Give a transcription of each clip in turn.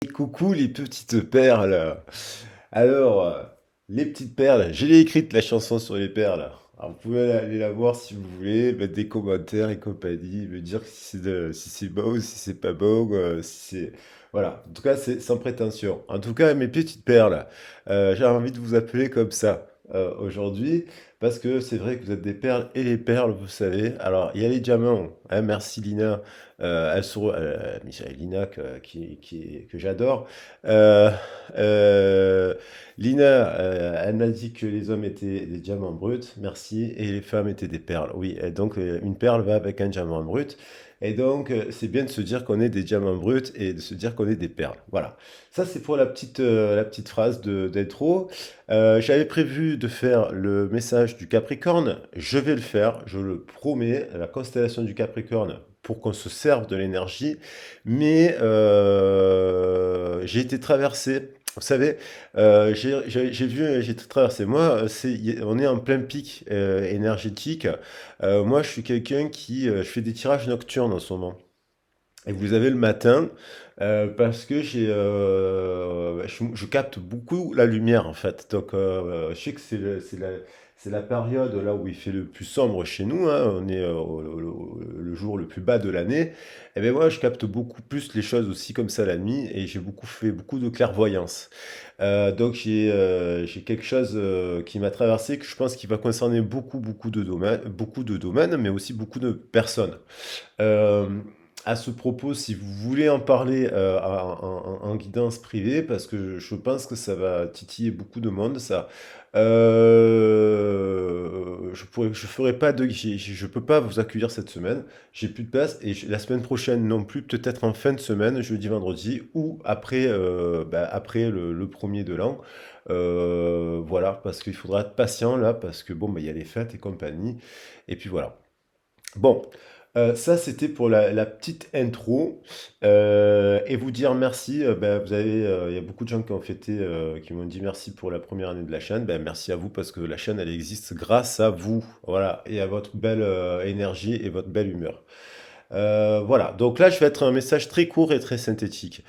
Coucou les petites perles. Alors, les petites perles, je l'ai écrite la chanson sur les perles. Alors, vous pouvez aller la voir si vous voulez, mettre des commentaires et compagnie, me dire si c'est beau, si c'est pas beau, si c'est... Voilà, en tout cas, c'est sans prétention. En tout cas, mes petites perles, j'ai envie de vous appeler comme ça aujourd'hui, parce que c'est vrai que vous êtes des perles et les perles, vous savez. Alors, il y a les diamants, hein, merci Lina, Michel Lina que j'adore. Euh, euh, Lina, elle m'a dit que les hommes étaient des diamants bruts, merci, et les femmes étaient des perles. Oui, et donc une perle va avec un diamant brut. Et donc, c'est bien de se dire qu'on est des diamants bruts et de se dire qu'on est des perles. Voilà. Ça, c'est pour la petite phrase d'intro. J'avais prévu de faire le message du Capricorne. Je vais le faire, je le promets. La constellation du Capricorne pour qu'on se serve de l'énergie. Mais j'ai été traversé. Vous savez, j'ai vu, j'ai été traversé. Moi, on est en plein pic énergétique. Moi, je suis quelqu'un je fais des tirages nocturnes en ce moment. Et vous avez le matin, parce que je capte beaucoup la lumière en fait. Donc, je sais que c'est la période là où il fait le plus sombre chez nous, hein. On est le jour le plus bas de l'année. Et bien moi, je capte beaucoup plus les choses aussi comme ça la nuit, et j'ai beaucoup fait beaucoup de clairvoyance. Donc j'ai quelque chose qui m'a traversé, que je pense qui va concerner beaucoup de domaines, mais aussi beaucoup de personnes. Euh, à ce propos, si vous voulez en parler en guidance privée, parce que je pense que ça va titiller beaucoup de monde, ça. Je ferai pas je peux pas vous accueillir cette semaine. J'ai plus de place, et la semaine prochaine non plus. Peut-être en fin de semaine, jeudi, vendredi, ou après, après le premier de l'an. Voilà, parce qu'il faudra être patient là, parce que bon, bah, il y a les fêtes et compagnie. Et puis voilà. Bon, ça c'était pour la petite intro, et vous dire merci. Il y a beaucoup de gens qui ont fêté, qui m'ont dit merci pour la première année de la chaîne. Ben, merci à vous, parce que la chaîne elle existe grâce à vous, voilà, et à votre belle énergie et votre belle humeur. Voilà, donc là je vais être un message très court et très synthétique.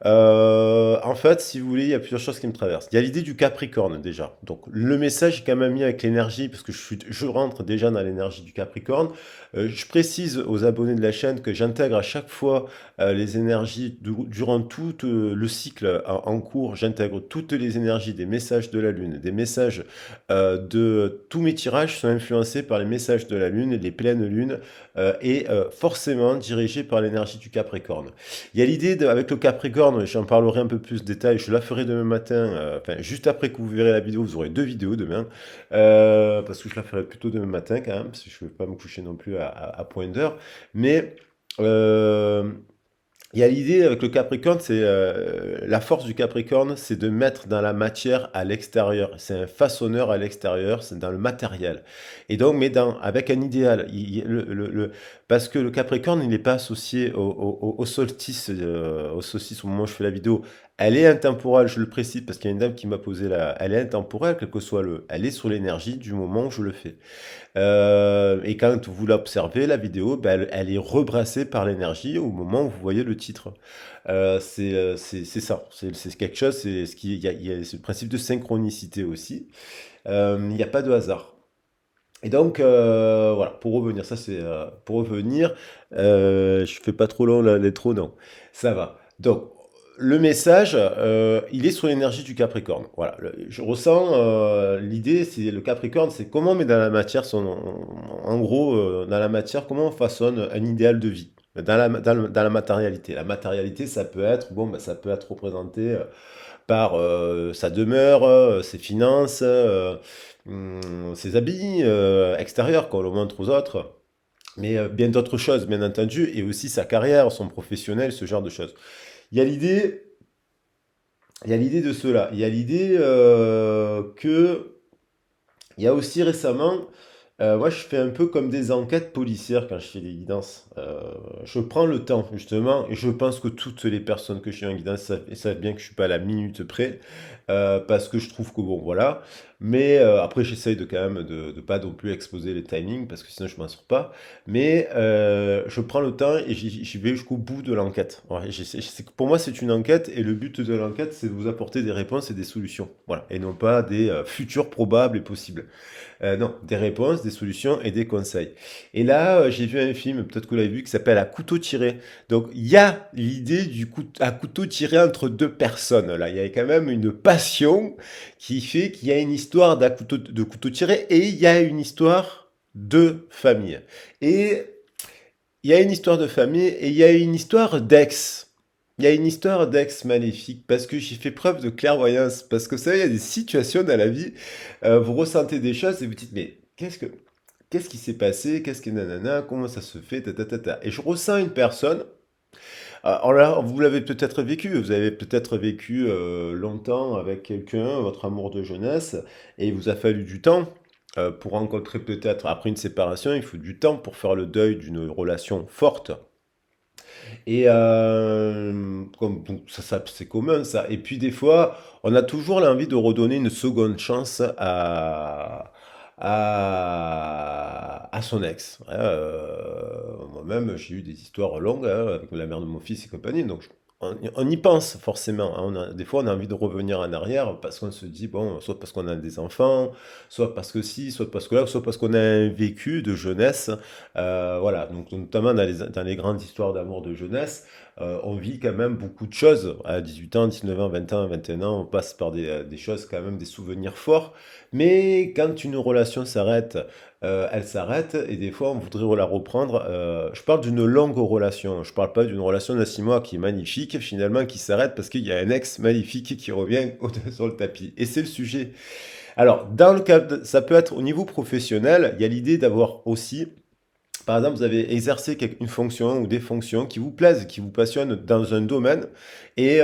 En fait, si vous voulez, il y a plusieurs choses qui me traversent. Il y a l'idée du Capricorne déjà. Donc le message est quand même mis avec l'énergie, parce que je rentre déjà dans l'énergie du Capricorne. Je précise aux abonnés de la chaîne que j'intègre à chaque fois les énergies durant tout le cycle en cours. J'intègre toutes les énergies des messages de la Lune, des messages de tous mes tirages sont influencés par les messages de la Lune, les pleines lunes, et forcément dirigés par l'énergie du Capricorne. Il y a l'idée avec le Capricorne, j'en parlerai un peu plus de détail, je la ferai demain matin, enfin juste après que vous verrez la vidéo, vous aurez deux vidéos demain, parce que je la ferai plutôt demain matin quand même, parce que je ne vais pas me coucher non plus à point d'heure, mais euh, il y a l'idée avec le Capricorne, c'est la force du Capricorne, c'est de mettre dans la matière à l'extérieur. C'est un façonneur à l'extérieur, c'est dans le matériel. Et donc, mais avec un idéal. Parce que le Capricorne, il n'est pas associé au solstice au moment où je fais la vidéo. Elle est intemporelle, je le précise, parce qu'il y a une dame qui m'a posé la... Elle est intemporelle, quel que soit le... Elle est sur l'énergie du moment où je le fais. Et quand vous l'observez, la vidéo, ben, elle est rebrassée par l'énergie au moment où vous voyez le titre. C'est ça, c'est quelque chose, c'est le principe de synchronicité aussi. Il n'y a pas de hasard. Et donc, voilà, pour revenir, ça c'est pour revenir, je fais pas trop long l'intro, non, ça va. Donc, le message, il est sur l'énergie du Capricorne. Voilà, je ressens l'idée, c'est le Capricorne, c'est comment on met dans la matière en gros, dans la matière, comment on façonne un idéal de vie. Dans la matérialité. La matérialité, ça peut être, bon, bah, ça peut être représenté par sa demeure, ses finances, ses habits extérieurs qu'on le montre aux autres, mais bien d'autres choses, bien entendu, et aussi sa carrière, son professionnel, ce genre de choses. Il y a l'idée, il y a l'idée de cela. Il y a l'idée que, il y a aussi récemment, Moi, je fais un peu comme des enquêtes policières quand je fais des guidances. Je prends le temps, justement, et je pense que toutes les personnes que je suis en guidance savent bien que je suis pas à la minute près, parce que je trouve que bon, voilà. Mais après, j'essaye de quand même de pas non plus exposer les timings, parce que sinon je m'en sors pas. Mais je prends le temps et j'y vais jusqu'au bout de l'enquête. Ouais, pour moi, c'est une enquête, et le but de l'enquête, c'est de vous apporter des réponses et des solutions. Voilà, et non pas des futurs probables et possibles. Non, des réponses, des solutions et des conseils. Et là, j'ai vu un film, peut-être que vous l'avez vu, qui s'appelle À couteau tiré. Donc, il y a l'idée du coup, à couteau tiré entre deux personnes. Là, il y a quand même une passion qui fait qu'il y a une histoire de couteau tiré, et il y a une histoire de famille. Et il y a une histoire de famille et il y a une histoire d'ex. Il y a une histoire d'ex maléfique parce que j'ai fait preuve de clairvoyance. Parce que ça, il y a des situations dans la vie, vous ressentez des choses et vous dites, mais qu'est-ce qui s'est passé? Qu'est-ce que nanana? Comment ça se fait? Ta, ta, ta, ta. Et je ressens une personne. Alors là, vous l'avez peut-être vécu. Vous avez peut-être vécu longtemps avec quelqu'un, votre amour de jeunesse, et il vous a fallu du temps pour rencontrer peut-être après une séparation. Il faut du temps pour faire le deuil d'une relation forte. Et donc c'est commun ça. Et puis des fois, on a toujours l'envie de redonner une seconde chance à son ex. Moi-même, j'ai eu des histoires longues avec la mère de mon fils et compagnie. Donc on y pense forcément, hein. Des fois, on a envie de revenir en arrière parce qu'on se dit, bon, soit parce qu'on a des enfants, soit parce que si, soit parce que là, soit parce qu'on a un vécu de jeunesse. Voilà, donc notamment dans les grandes histoires d'amour de jeunesse, on vit quand même beaucoup de choses. À 18 ans, 19 ans, 20 ans, 21 ans, on passe par des choses, quand même, des souvenirs forts. Mais quand une relation s'arrête, elle s'arrête, et des fois on voudrait la reprendre. Je parle d'une longue relation, je parle pas d'une relation de 6 mois qui est magnifique, finalement qui s'arrête parce qu'il y a un ex maléfique qui revient sur le tapis. Et c'est le sujet. Alors, dans le cadre, ça peut être au niveau professionnel, il y a l'idée d'avoir aussi, par exemple, vous avez exercé une fonction ou des fonctions qui vous plaisent, qui vous passionnent dans un domaine, et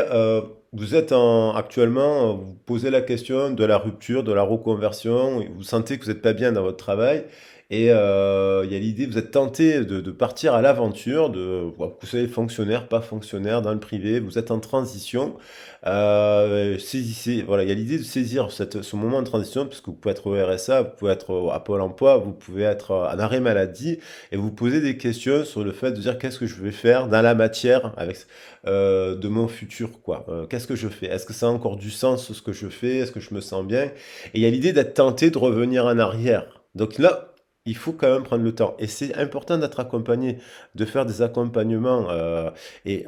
vous êtes actuellement, vous posez la question de la rupture, de la reconversion, et vous sentez que vous n'êtes pas bien dans votre travail, et il y a l'idée, vous êtes tenté de partir à l'aventure, voilà, vous soyez fonctionnaire, pas fonctionnaire, dans le privé, vous êtes en transition, saisissez, voilà, il y a l'idée de saisir ce moment de transition, puisque vous pouvez être au RSA, vous pouvez être à Pôle emploi, vous pouvez être en arrêt maladie, et vous posez des questions sur le fait de dire qu'est-ce que je vais faire dans la matière avec de mon futur, quoi. Qu'est-ce que je fais? Est-ce que ça a encore du sens ce que je fais? Est-ce que je me sens bien? Et il y a l'idée d'être tenté de revenir en arrière. Donc là, il faut quand même prendre le temps. Et c'est important d'être accompagné, de faire des accompagnements. Et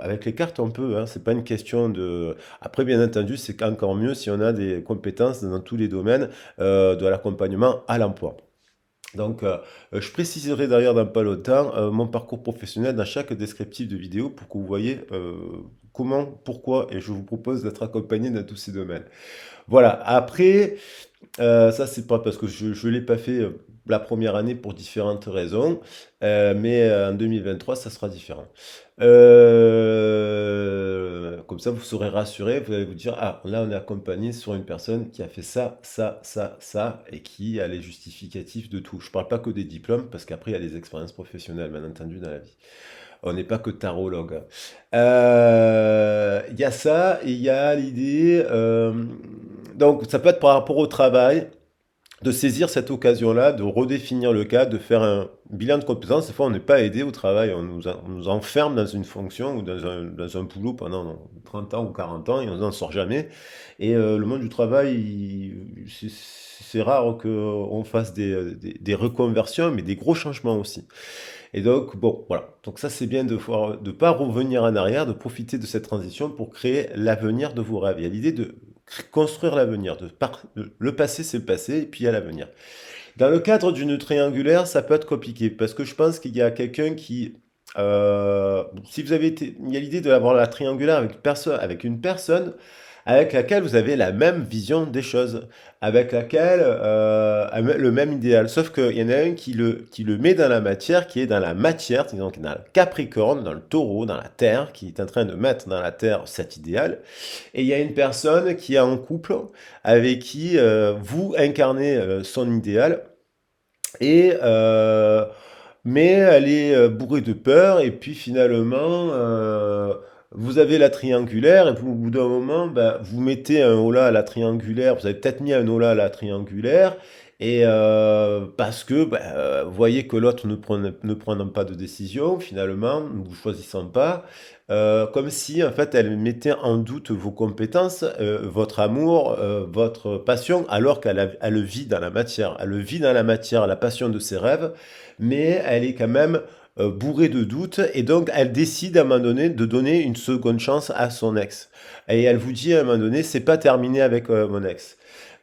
avec les cartes, on peut, hein, c'est pas une question de. Après, bien entendu, c'est encore mieux si on a des compétences dans tous les domaines de l'accompagnement à l'emploi. Donc, je préciserai d'ailleurs dans pas longtemps mon parcours professionnel dans chaque descriptif de vidéo pour que vous voyez comment, pourquoi, et je vous propose d'être accompagné dans tous ces domaines. Voilà, après, ça c'est pas parce que je l'ai pas fait la première année pour différentes raisons, mais en 2023 ça sera différent. Comme ça vous serez rassuré, vous allez vous dire, ah là on est accompagné sur une personne qui a fait ça, ça, ça, ça, et qui a les justificatifs de tout. Je parle pas que des diplômes, parce qu'après il y a les expériences professionnelles, bien entendu, dans la vie. On n'est pas que tarologue. Il y a ça, et il y a l'idée. Donc, ça peut être par rapport au travail, de saisir cette occasion-là, de redéfinir le cadre, de faire un bilan de compétences. Des fois, on n'est pas aidé au travail, on nous enferme dans une fonction ou dans un boulot pendant 30 ans ou 40 ans et on n'en sort jamais. Et le monde du travail, c'est rare qu'on fasse des reconversions, mais des gros changements aussi. Et donc, bon, voilà. Donc ça, c'est bien de pas revenir en arrière, de profiter de cette transition pour créer l'avenir de vos rêves. Il y a l'idée de construire l'avenir. Le passé, c'est le passé, et puis il y a l'avenir. Dans le cadre d'une triangulaire, ça peut être compliqué, parce que je pense qu'il y a quelqu'un qui... si vous avez été... Il y a l'idée d'avoir la triangulaire avec une personne avec laquelle vous avez la même vision des choses, avec laquelle le même idéal. Sauf qu'il y en a un qui le met dans la matière, qui est dans la matière, donc dans le Capricorne, dans le Taureau, dans la Terre, qui est en train de mettre dans la Terre cet idéal. Et il y a une personne qui est en couple avec qui vous incarnez son idéal. Et mais elle est bourrée de peur, et puis finalement, vous avez la triangulaire, et puis au bout d'un moment, bah, vous mettez un holà à la triangulaire, vous avez peut-être mis un holà à la triangulaire, et parce que bah, vous voyez que l'autre ne prenant pas de décision, finalement, ne vous choisissant pas, comme si en fait elle mettait en doute vos compétences, votre amour, votre passion, alors elle le vit dans la matière. Elle le vit dans la matière, la passion de ses rêves, mais elle est quand même bourrée de doutes, et donc elle décide à un moment donné de donner une seconde chance à son ex. Et elle vous dit à un moment donné, c'est pas terminé avec mon ex.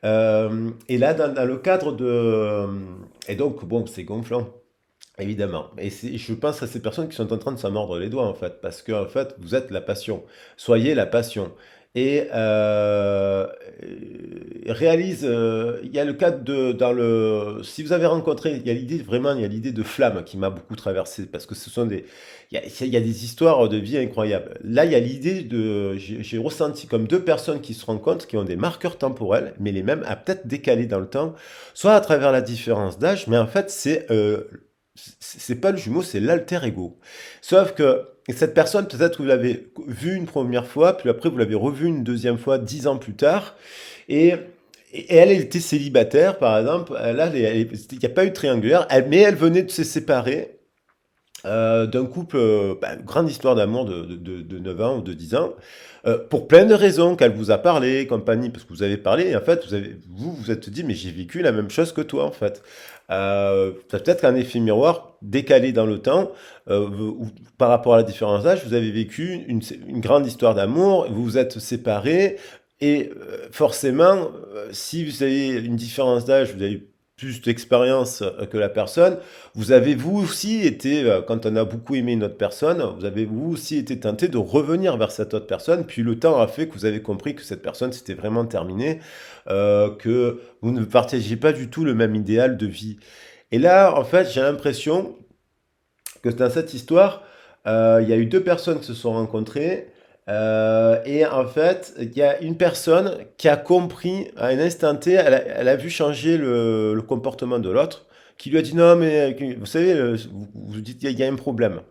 Et là, dans le cadre de... et donc, bon, c'est gonflant. Évidemment. Et je pense à ces personnes qui sont en train de s'en mordre les doigts, en fait, parce que, en fait, vous êtes la passion. Soyez la passion. Et réalise, il y a le cadre de, dans le, si vous avez rencontré, il y a l'idée, vraiment, il y a l'idée de flamme qui m'a beaucoup traversé, parce que ce sont des, il y a des histoires de vie incroyables. Là, il y a l'idée de, j'ai ressenti comme deux personnes qui se rencontrent, qui ont des marqueurs temporels, mais les mêmes, à peut-être décalés dans le temps, soit à travers la différence d'âge, mais en fait, c'est pas le jumeau, c'est l'alter ego. Sauf que cette personne, peut-être vous l'avez vue une première fois, puis après vous l'avez revue une deuxième fois 10 ans plus tard, et, et elle était célibataire, par exemple. Là, il n'y a pas eu de triangulaire, mais elle venait de se séparer d'un couple, bah, grande histoire d'amour de 9 ans ou de 10 ans, pour plein de raisons, qu'elle vous a parlé, compagnie, parce que vous avez parlé, et en fait, vous êtes dit, mais j'ai vécu la même chose que toi, en fait. C'est peut-être qu'un effet miroir décalé dans le temps, ou par rapport à la différence d'âge, vous avez vécu une grande histoire d'amour, vous vous êtes séparés, et forcément, si vous avez une différence d'âge, vous avez plus d'expérience que la personne, vous avez vous aussi été, quand on a beaucoup aimé une autre personne, vous avez vous aussi été tenté de revenir vers cette autre personne, puis le temps a fait que vous avez compris que cette personne c'était vraiment terminé, que vous ne partagiez pas du tout le même idéal de vie. Et là, en fait, j'ai l'impression que dans cette histoire, il y a eu deux personnes qui se sont rencontrées. Et en fait, il y a une personne qui a compris à un instant T, elle a vu changer le comportement de l'autre, qui lui a dit non, mais vous savez, vous dites il y a un problème.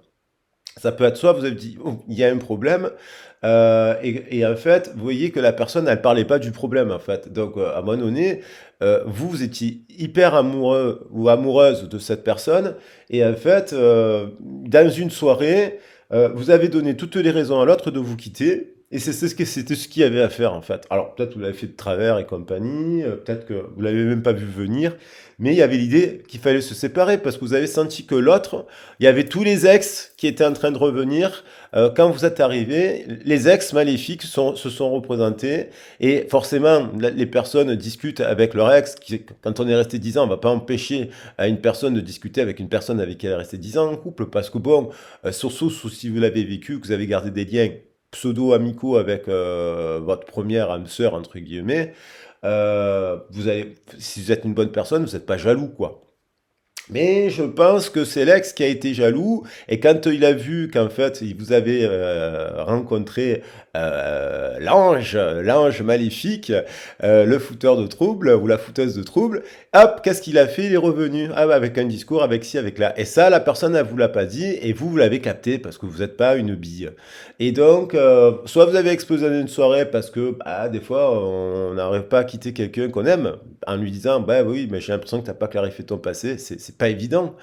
Ça peut être soit vous avez dit oh, il y a un problème, et en fait, vous voyez que la personne, elle parlait pas du problème en fait. Donc à un moment donné, vous étiez hyper amoureux ou amoureuse de cette personne, et en fait, dans une soirée, vous avez donné toutes les raisons à l'autre de vous quitter. Et c'était ce qu'il y avait à faire en fait. Alors peut-être vous l'avez fait de travers et compagnie, peut-être que vous l'avez même pas vu venir, mais il y avait l'idée qu'il fallait se séparer parce que vous avez senti que l'autre, il y avait tous les ex qui étaient en train de revenir. Quand vous êtes arrivé, les ex maléfiques se sont représentés, et forcément, les personnes discutent avec leur ex. Quand on est resté 10 ans, on ne va pas empêcher à une personne de discuter avec une personne avec qui elle est restée 10 ans en couple, parce que bon, surtout si vous l'avez vécu, que vous avez gardé des liens pseudo-amicaux avec votre première âme sœur, entre guillemets, si vous êtes une bonne personne, vous n'êtes pas jaloux, quoi. Mais je pense que c'est l'ex qui a été jaloux, et quand il a vu qu'en fait il vous avait rencontré l'ange maléfique, le fouteur de trouble ou la fouteuse de trouble, hop, qu'est-ce qu'il a fait? Il est revenu, ah, bah, avec un discours, avec ci, avec là. Et ça, la personne ne vous l'a pas dit, et vous l'avez capté parce que vous n'êtes pas une bille. Et donc, soit vous avez explosé dans une soirée parce que bah, des fois on n'arrive pas à quitter quelqu'un qu'on aime, en lui disant bah oui mais j'ai l'impression que t'as pas clarifié ton passé, c'est pas évident.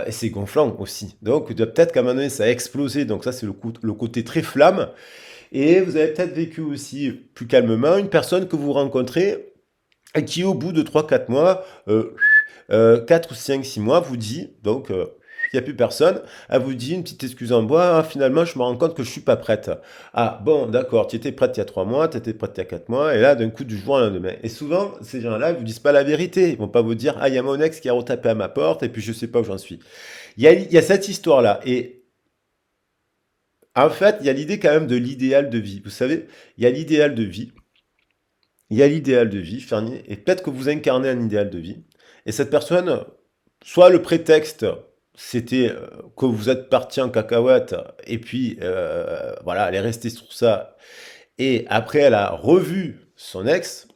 Et c'est gonflant aussi, donc peut-être qu'à un moment donné ça a explosé, donc ça c'est le côté très flamme. Et vous avez peut-être vécu aussi plus calmement une personne que vous rencontrez et qui au bout de 3 4 mois, 4 ou 5 6 mois vous dit, donc il n'y a plus personne, elle vous dit une petite excuse en bois, ah, finalement je me rends compte que je suis pas prête. Ah bon, d'accord, tu étais prête il y a 3 mois, tu étais prête il y a 4 mois, et là d'un coup du jour au lendemain. Et souvent, ces gens-là, ils vous disent pas la vérité, ils vont pas vous dire, ah il y a mon ex qui a retapé à ma porte, et puis je sais pas où j'en suis. Il y a cette histoire-là, et en fait, il y a l'idée quand même de l'idéal de vie. Vous savez, il y a l'idéal de vie, il y a l'idéal de vie, Fernier, et peut-être que vous incarnez un idéal de vie, et cette personne, soit le prétexte, c'était que vous êtes parti en cacahuète, et puis voilà, elle est restée sur ça, et après elle a revu son ex,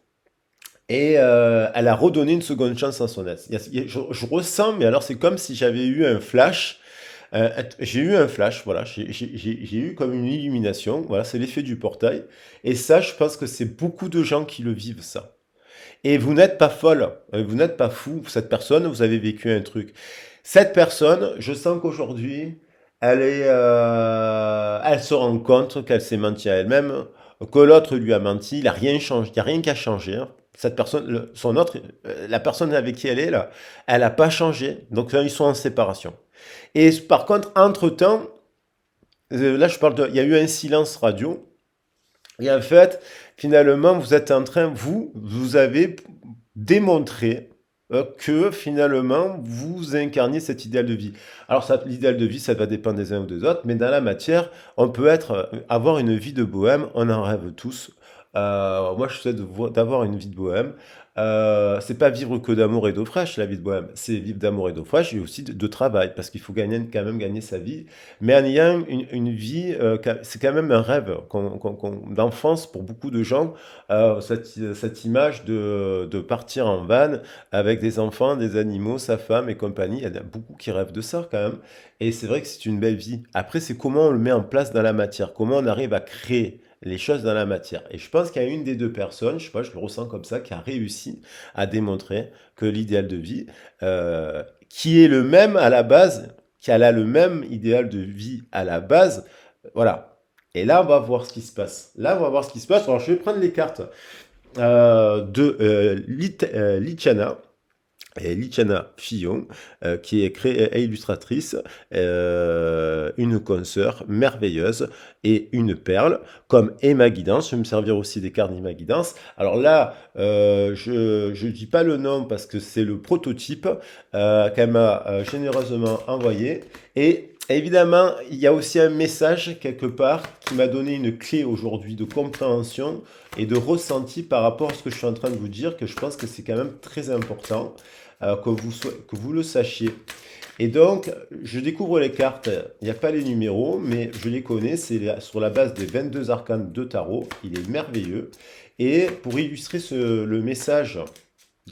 Et elle a redonné une seconde chance à son ex. Je ressens, mais alors c'est comme si j'avais eu un flash. J'ai eu un flash, voilà, j'ai eu comme une illumination, voilà, c'est l'effet du portail. Et ça, je pense que c'est beaucoup de gens qui le vivent, ça. Et vous n'êtes pas folle, vous n'êtes pas fou, cette personne, vous avez vécu un truc. Cette personne, je sens qu'aujourd'hui, elle se rend compte qu'elle s'est menti à elle-même, que l'autre lui a menti, il n'y a rien changé, il n'y a rien qu'à changer, hein. Cette personne, la personne avec qui elle est là, elle n'a pas changé, donc là, ils sont en séparation. Et par contre, entre-temps, là je parle il y a eu un silence radio, et en fait, finalement, vous êtes en train, vous avez démontré que finalement, vous incarniez cet idéal de vie. Alors, l'idéal de vie, ça va dépendre des uns ou des autres, mais dans la matière, on peut avoir une vie de bohème, on en rêve tous. Moi, je souhaite d'avoir une vie de bohème. C'est pas vivre que d'amour et d'eau fraîche, la vie de bohème. C'est vivre d'amour et d'eau fraîche et aussi de travail, parce qu'il faut quand même gagner sa vie. Mais en ayant une vie, c'est quand même un rêve d'enfance pour beaucoup de gens, cette image de partir en van avec des enfants, des animaux, sa femme et compagnie. Il y en a beaucoup qui rêvent de ça quand même. Et c'est vrai que c'est une belle vie. Après, c'est comment on le met en place dans la matière, comment on arrive à créer les choses dans la matière. Et je pense qu'il y a une des deux personnes, je sais pas, je le ressens comme ça, qui a réussi à démontrer que l'idéal de vie, qui est le même à la base, qui a là le même idéal de vie à la base, voilà. Et là, on va voir ce qui se passe. Là, on va voir ce qui se passe. Alors, je vais prendre les cartes de Lichana. Et Lichana Fillon, qui est illustratrice, une consoeur merveilleuse et une perle, comme Emma Guidance. Je vais me servir aussi des cartes d'Emma Guidance. Alors là, je ne dis pas le nom parce que c'est le prototype qu'elle m'a généreusement envoyé. Et évidemment, il y a aussi un message quelque part qui m'a donné une clé aujourd'hui de compréhension et de ressenti par rapport à ce que je suis en train de vous dire, que je pense que c'est quand même très important que vous le sachiez. Et donc, je découvre les cartes, il n'y a pas les numéros, mais je les connais, c'est sur la base des 22 arcanes de tarot, il est merveilleux. Et pour illustrer le message,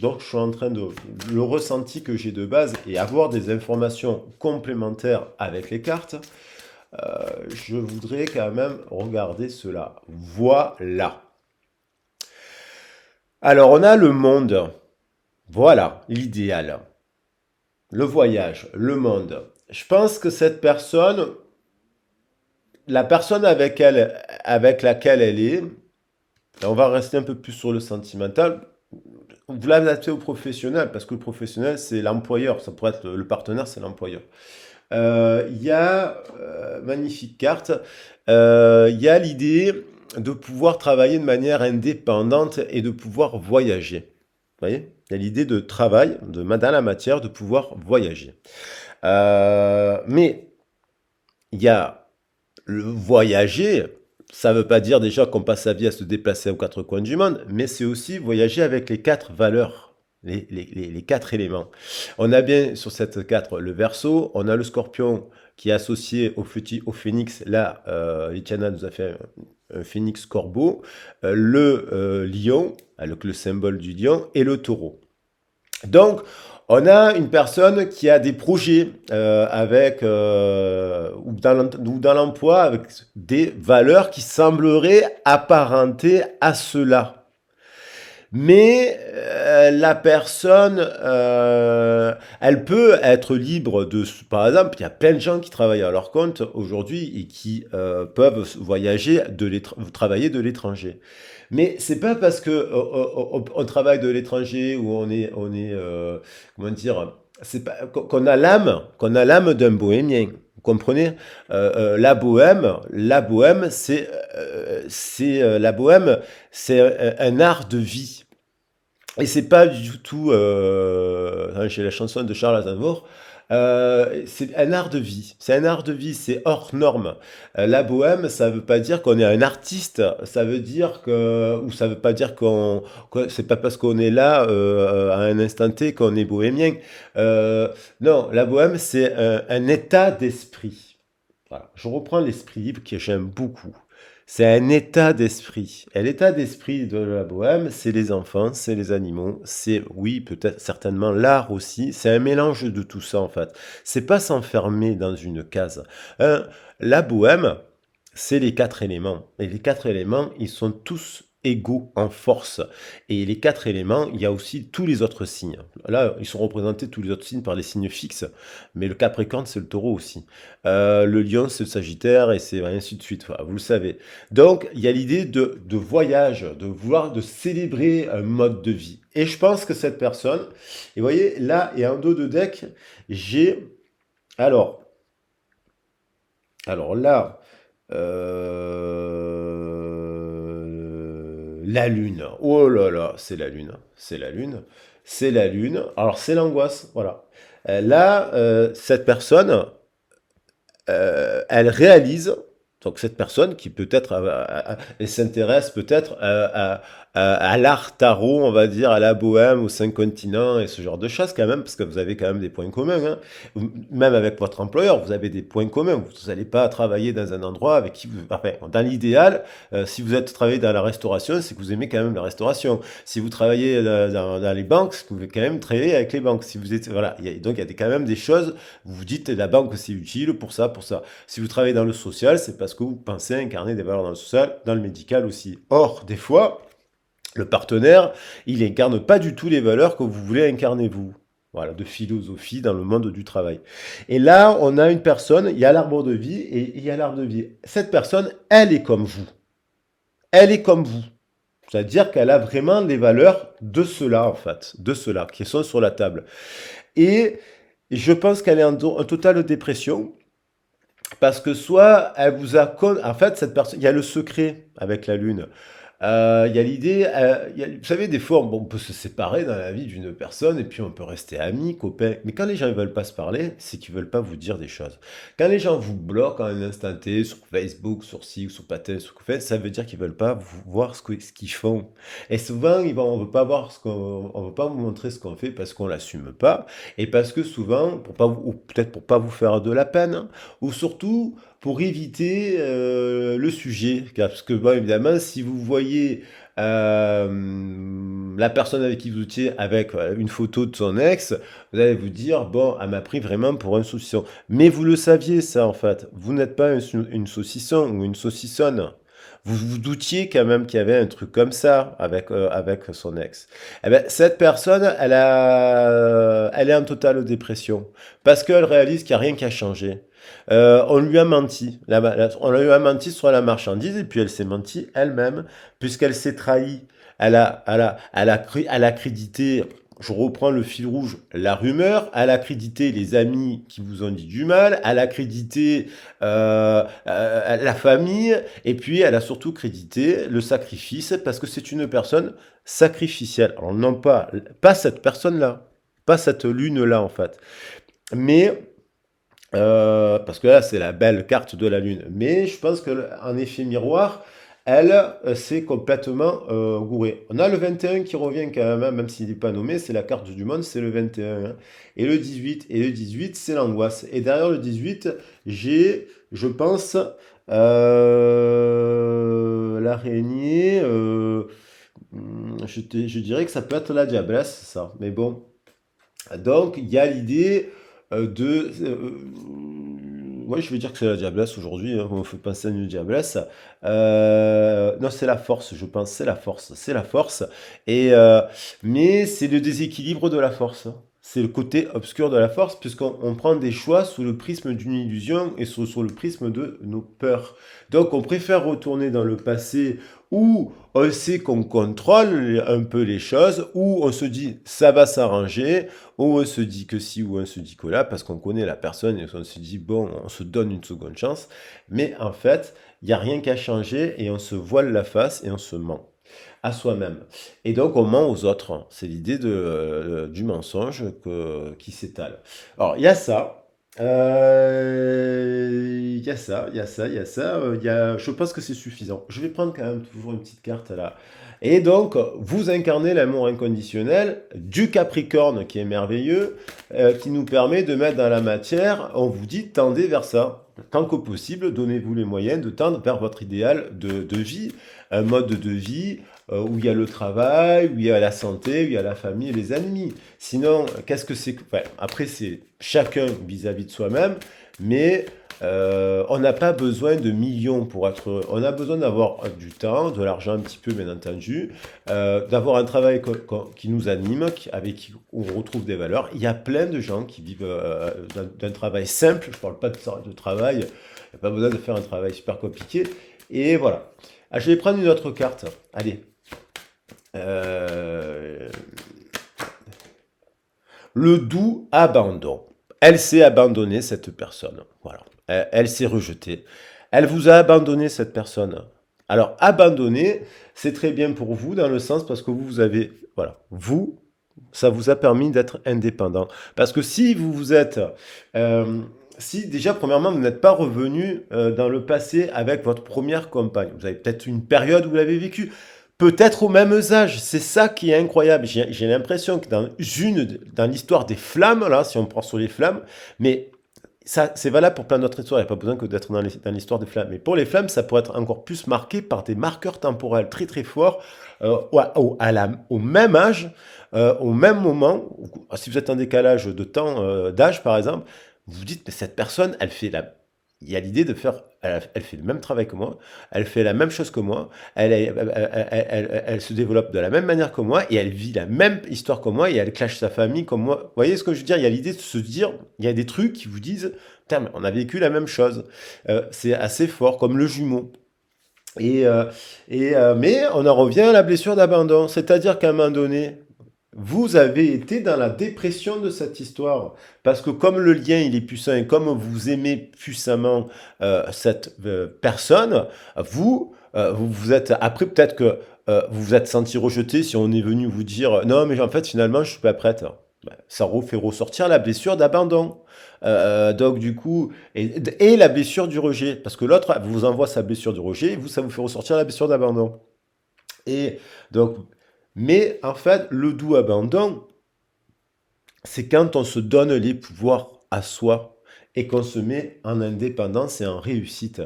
donc je suis en train de le ressenti que j'ai de base et avoir des informations complémentaires avec les cartes, je voudrais quand même regarder cela. Voilà. Alors, on a le monde. Voilà, l'idéal. Le voyage, le monde. Je pense que cette personne, la personne avec laquelle elle est, on va rester un peu plus sur le sentimental. Vous l'adaptez au professionnel, parce que le professionnel, c'est l'employeur. Ça pourrait être le partenaire, c'est l'employeur. Il y a, magnifique carte, il y a l'idée de pouvoir travailler de manière indépendante et de pouvoir voyager. Vous voyez? Il y a l'idée de travail, dans la matière, de pouvoir voyager. Mais il y a le voyager, ça ne veut pas dire déjà qu'on passe sa vie à se déplacer aux quatre coins du monde, mais c'est aussi voyager avec les quatre valeurs, les quatre éléments. On a bien sur cette quatre le Verseau, on a le Scorpion qui est associé au phénix. Là, Litiana nous a fait un phénix corbeau, le lion, avec le symbole du lion, et le taureau. Donc, on a une personne qui a des projets ou dans l'emploi avec des valeurs qui sembleraient apparentées à cela. Mais la personne, elle peut être libre de... Par exemple, il y a plein de gens qui travaillent à leur compte aujourd'hui et qui peuvent voyager, travailler de l'étranger. Mais c'est pas parce que on travaille de l'étranger ou comment dire, c'est pas qu'on a l'âme d'un bohémien. Vous comprenez? La bohème, la bohème, c'est un art de vie. Et c'est pas du tout, j'ai la chanson de Charles Aznavour, c'est un art de vie. C'est un art de vie, c'est hors norme. La bohème, ça veut pas dire qu'on est un artiste, ça veut dire ou ça veut pas dire c'est pas parce qu'on est là à un instant T qu'on est bohémien. Non, la bohème, c'est un état d'esprit. Voilà. Je reprends l'esprit libre que j'aime beaucoup. C'est un état d'esprit. Et l'état d'esprit de la bohème, c'est les enfants, c'est les animaux, c'est, oui, peut-être certainement l'art aussi. C'est un mélange de tout ça, en fait. C'est pas s'enfermer dans une case. La bohème, c'est les quatre éléments. Et les quatre éléments, ils sont tous égaux en force. Et les quatre éléments, il y a aussi tous les autres signes. Là, ils sont représentés tous les autres signes par des signes fixes. Mais le Capricorne, c'est le Taureau aussi. Le Lion, c'est le Sagittaire et c'est ainsi de suite. Voilà, vous le savez. Donc, il y a l'idée de voyage, de vouloir, de célébrer un mode de vie. Et je pense que cette personne, et vous voyez, là, et en dos de deck, j'ai, alors, alors là, la Lune. Oh là là, c'est la Lune. C'est la Lune. C'est la Lune. Alors, c'est l'angoisse. Voilà. Là, cette personne, elle réalise, donc cette personne qui peut-être elle s'intéresse peut-être à l'art tarot, on va dire, à la bohème, aux cinq continents et ce genre de choses quand même, parce que vous avez quand même des points communs. Hein. Même avec votre employeur, vous avez des points communs. Vous n'allez pas travailler dans un endroit avec qui vous... Enfin, dans l'idéal, si vous êtes travaillé dans la restauration, c'est que vous aimez quand même la restauration. Si vous travaillez dans les banques, c'est que vous voulez quand même travailler avec les banques. Si vous êtes, voilà, donc il y a quand même des choses, vous vous dites la banque c'est utile pour ça, pour ça. Si vous travaillez dans le social, c'est parce que vous pensez incarner des valeurs dans le social, dans le médical aussi. Or, des fois, le partenaire, il incarne pas du tout les valeurs que vous voulez incarner vous. Voilà, de philosophie dans le monde du travail. Et là, on a une personne, il y a l'arbre de vie et il y a l'arbre de vie. Cette personne, elle est comme vous. Elle est comme vous. C'est-à-dire qu'elle a vraiment les valeurs de cela, en fait, de cela, qui sont sur la table. Et je pense qu'elle est en totale dépression, parce que soit elle vous a... En fait, cette personne, il y a le secret avec la Lune. Il y a l'idée, vous savez, des fois, on peut se séparer dans la vie d'une personne et puis on peut rester amis, copains. Mais quand les gens ne veulent pas se parler, c'est qu'ils ne veulent pas vous dire des choses. Quand les gens vous bloquent en un instant T sur Facebook, sur ci ou sur Patel, sur Coufet, ça veut dire qu'ils ne veulent pas vous voir ce qu'ils font. Et souvent, on ne veut pas voir on veut pas vous montrer ce qu'on fait parce qu'on ne l'assume pas. Et parce que souvent, ou peut-être pour pas vous faire de la peine, hein, ou surtout pour éviter le sujet. Parce que, bon, évidemment, si vous voyez la personne avec qui vous étiez avec une photo de son ex, vous allez vous dire, bon, elle m'a pris vraiment pour un saucisson. Mais vous le saviez, ça, en fait. Vous n'êtes pas une saucisson ou une saucissonne. Vous vous doutiez quand même qu'il y avait un truc comme ça avec son ex. Eh ben, cette personne, elle est en totale dépression parce qu'elle réalise qu'il n'y a rien qui a changé. On lui a menti. On lui a menti sur la marchandise et puis elle s'est menti elle-même puisqu'elle s'est trahie. Elle a crédité, je reprends le fil rouge, la rumeur, elle a crédité les amis qui vous ont dit du mal, elle a crédité la famille et puis elle a surtout crédité le sacrifice parce que c'est une personne sacrificielle. Alors non pas cette personne-là, pas cette lune-là en fait, mais parce que là, c'est la belle carte de la Lune. Mais je pense qu'en effet miroir, elle, c'est complètement gouré. On a le 21 qui revient quand même, hein, même s'il n'est pas nommé, c'est la carte du monde, c'est le 21. Hein. Et le 18, c'est l'angoisse. Et derrière le 18, j'ai, je pense, l'araignée. Je dirais que ça peut être la diablesse, ça. Mais bon. Donc, il y a l'idée ouais, je vais dire que c'est la diablesse aujourd'hui, hein, on me fait penser à une diablesse. Non, c'est la force, je pense, c'est la force, c'est la force. Et, mais c'est le déséquilibre de la force. C'est le côté obscur de la force, puisqu'on prend des choix sous le prisme d'une illusion et sur le prisme de nos peurs. Donc, on préfère retourner dans le passé où on sait qu'on contrôle un peu les choses, où on se dit ça va s'arranger, où on se dit que si, ou on se dit que là, parce qu'on connaît la personne et on se dit bon, on se donne une seconde chance. Mais en fait, il n'y a rien qu'à changer et on se voile la face et on se ment à soi-même. Et donc on ment aux autres. C'est l'idée du mensonge qui s'étale. Alors il y a ça. Il y a ça, il y a ça, il y a ça. Je pense que c'est suffisant. Je vais prendre quand même toujours une petite carte là. Et donc, vous incarnez l'amour inconditionnel du Capricorne qui est merveilleux, qui nous permet de mettre dans la matière, on vous dit tendez vers ça. tant que possible, donnez-vous les moyens de tendre vers votre idéal de vie, un mode de vie où il y a le travail, où il y a la santé, où il y a la famille et les amis. Sinon, qu'est-ce que c'est enfin, après, c'est chacun vis-à-vis de soi-même, mais on n'a pas besoin de millions pour être heureux. On a besoin d'avoir du temps, de l'argent un petit peu, bien entendu, d'avoir un travail qui nous anime, avec qui on retrouve des valeurs. Il y a plein de gens qui vivent d'un travail simple. Je ne parle pas de travail. Il n'y a pas besoin de faire un travail super compliqué. Et voilà. Ah, je vais prendre une autre carte. Allez. Euh, le doux abandon. Elle s'est abandonnée, cette personne. Voilà. Elle s'est rejetée. Elle vous a abandonné, cette personne. Alors, abandonner, c'est très bien pour vous, dans le sens parce que vous avez, voilà, vous, ça vous a permis d'être indépendant. Parce que si vous vous êtes, euh, si déjà, premièrement, vous n'êtes pas revenu dans le passé avec votre première compagne, vous avez peut-être une période où vous l'avez vécu, peut-être aux mêmes âges. C'est ça qui est incroyable. J'ai l'impression que dans l'histoire des flammes, là, si on prend sur les flammes, mais ça, c'est valable pour plein d'autres histoires. Il n'y a pas besoin que d'être dans l'histoire des flammes. Mais pour les flammes, ça pourrait être encore plus marqué par des marqueurs temporels très très forts au même âge, au même moment. Si vous êtes en décalage de temps, d'âge par exemple, vous vous dites, mais cette personne, il y a l'idée de faire, elle fait le même travail que moi, elle fait la même chose que moi, elle se développe de la même manière que moi, et elle vit la même histoire que moi, et elle clash sa famille comme moi. Vous voyez ce que je veux dire? Il y a l'idée de se dire, il y a des trucs qui vous disent, putain, mais on a vécu la même chose. C'est assez fort, comme le jumeau. Et, euh, mais on en revient à la blessure d'abandon, c'est-à-dire qu'à un moment donné, vous avez été dans la dépression de cette histoire. Parce que comme le lien il est puissant et comme vous aimez puissamment cette personne, vous vous êtes... Après peut-être que vous vous êtes senti rejeté si on est venu vous dire non mais en fait finalement je suis pas prête. Ben, ça fait ressortir la blessure d'abandon. Donc du coup, et la blessure du rejet. Parce que l'autre vous envoie sa blessure du rejet et vous, ça vous fait ressortir la blessure d'abandon. Et donc, mais en fait, le doux abandon, c'est quand on se donne les pouvoirs à soi et qu'on se met en indépendance et en réussite. Vous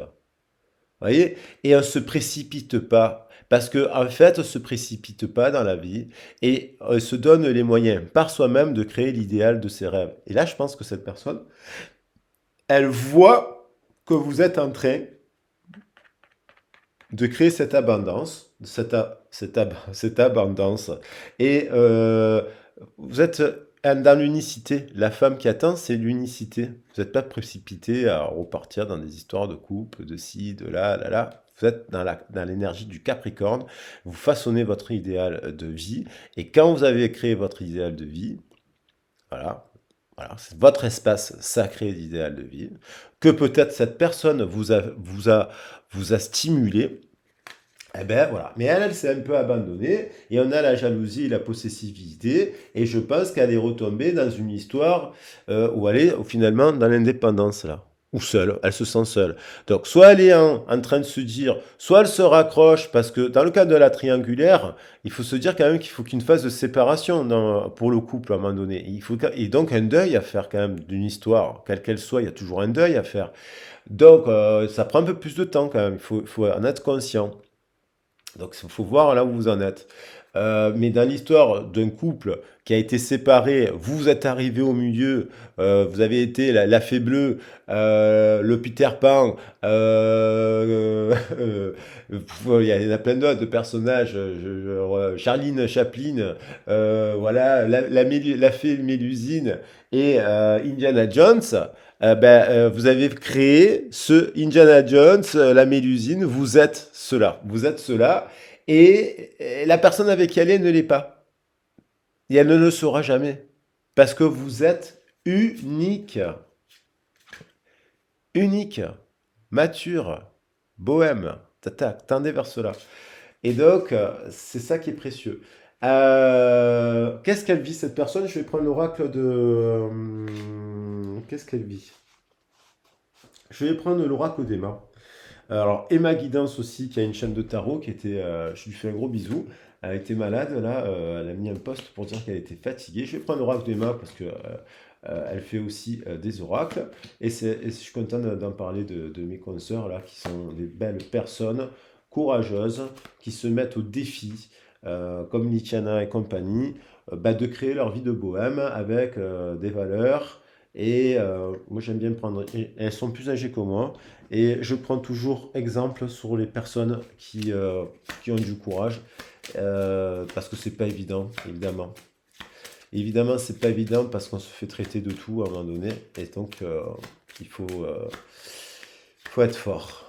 voyez? Et on ne se précipite pas. Parce qu'en fait, on ne se précipite pas dans la vie et on se donne les moyens par soi-même de créer l'idéal de ses rêves. Et là, je pense que cette personne, elle voit que vous êtes en train de créer cette abondance, cette abondance. Et vous êtes dans l'unicité. La femme qui attend, c'est l'unicité. Vous n'êtes pas précipité à repartir dans des histoires de couple, de ci, de là, là, là. Vous êtes dans l'énergie du Capricorne. Vous façonnez votre idéal de vie. Et quand vous avez créé votre idéal de vie, voilà, voilà, c'est votre espace sacré d'idéal de vie, que peut-être cette personne vous a stimulé, eh ben voilà. Mais elle s'est un peu abandonnée et on a la jalousie et la possessivité. Et je pense qu'elle est retombée dans une histoire où elle est finalement dans l'indépendance là. Ou seule, elle se sent seule. Donc soit elle est en train de se dire, soit elle se raccroche, parce que dans le cas de la triangulaire, il faut se dire quand même qu'il faut qu'une phase de séparation pour le couple à un moment donné. Et donc un deuil à faire quand même d'une histoire, quelle qu'elle soit, il y a toujours un deuil à faire. Donc ça prend un peu plus de temps quand même, il faut en être conscient. Donc il faut voir là où vous en êtes. Mais dans l'histoire d'un couple qui a été séparé, vous êtes arrivé au milieu, vous avez été la fée bleue, le Peter Pan, il y en a plein d'autres de personnages, Charline Chaplin, voilà, la fée Mélusine et Indiana Jones. Vous avez créé ce Indiana Jones, la Mélusine, vous êtes cela, et la personne avec qui elle est ne l'est pas. Et elle ne le saura jamais. Parce que vous êtes unique. Unique. Mature. Bohème. Tendez vers cela. Et donc, c'est ça qui est précieux. Qu'est-ce qu'elle vit, cette personne? Je vais prendre l'oracle de... qu'est-ce qu'elle vit? Je vais prendre l'oracle d'Emma. Alors, Emma Guidance aussi, qui a une chaîne de tarot, je lui fais un gros bisou. Elle était malade, là, elle a mis un post pour dire qu'elle était fatiguée. Je vais prendre l'oracle d'Emma parce que Elle fait aussi des oracles. Et je suis content d'en parler de mes consoeurs là, qui sont des belles personnes courageuses, qui se mettent au défi, comme Nichana et compagnie, de créer leur vie de bohème avec des valeurs. Et moi j'aime bien prendre, elles sont plus âgées que moi, et je prends toujours exemple sur les personnes qui ont du courage, parce que c'est pas évident, évidemment. Évidemment, c'est pas évident parce qu'on se fait traiter de tout à un moment donné, et donc il faut être fort.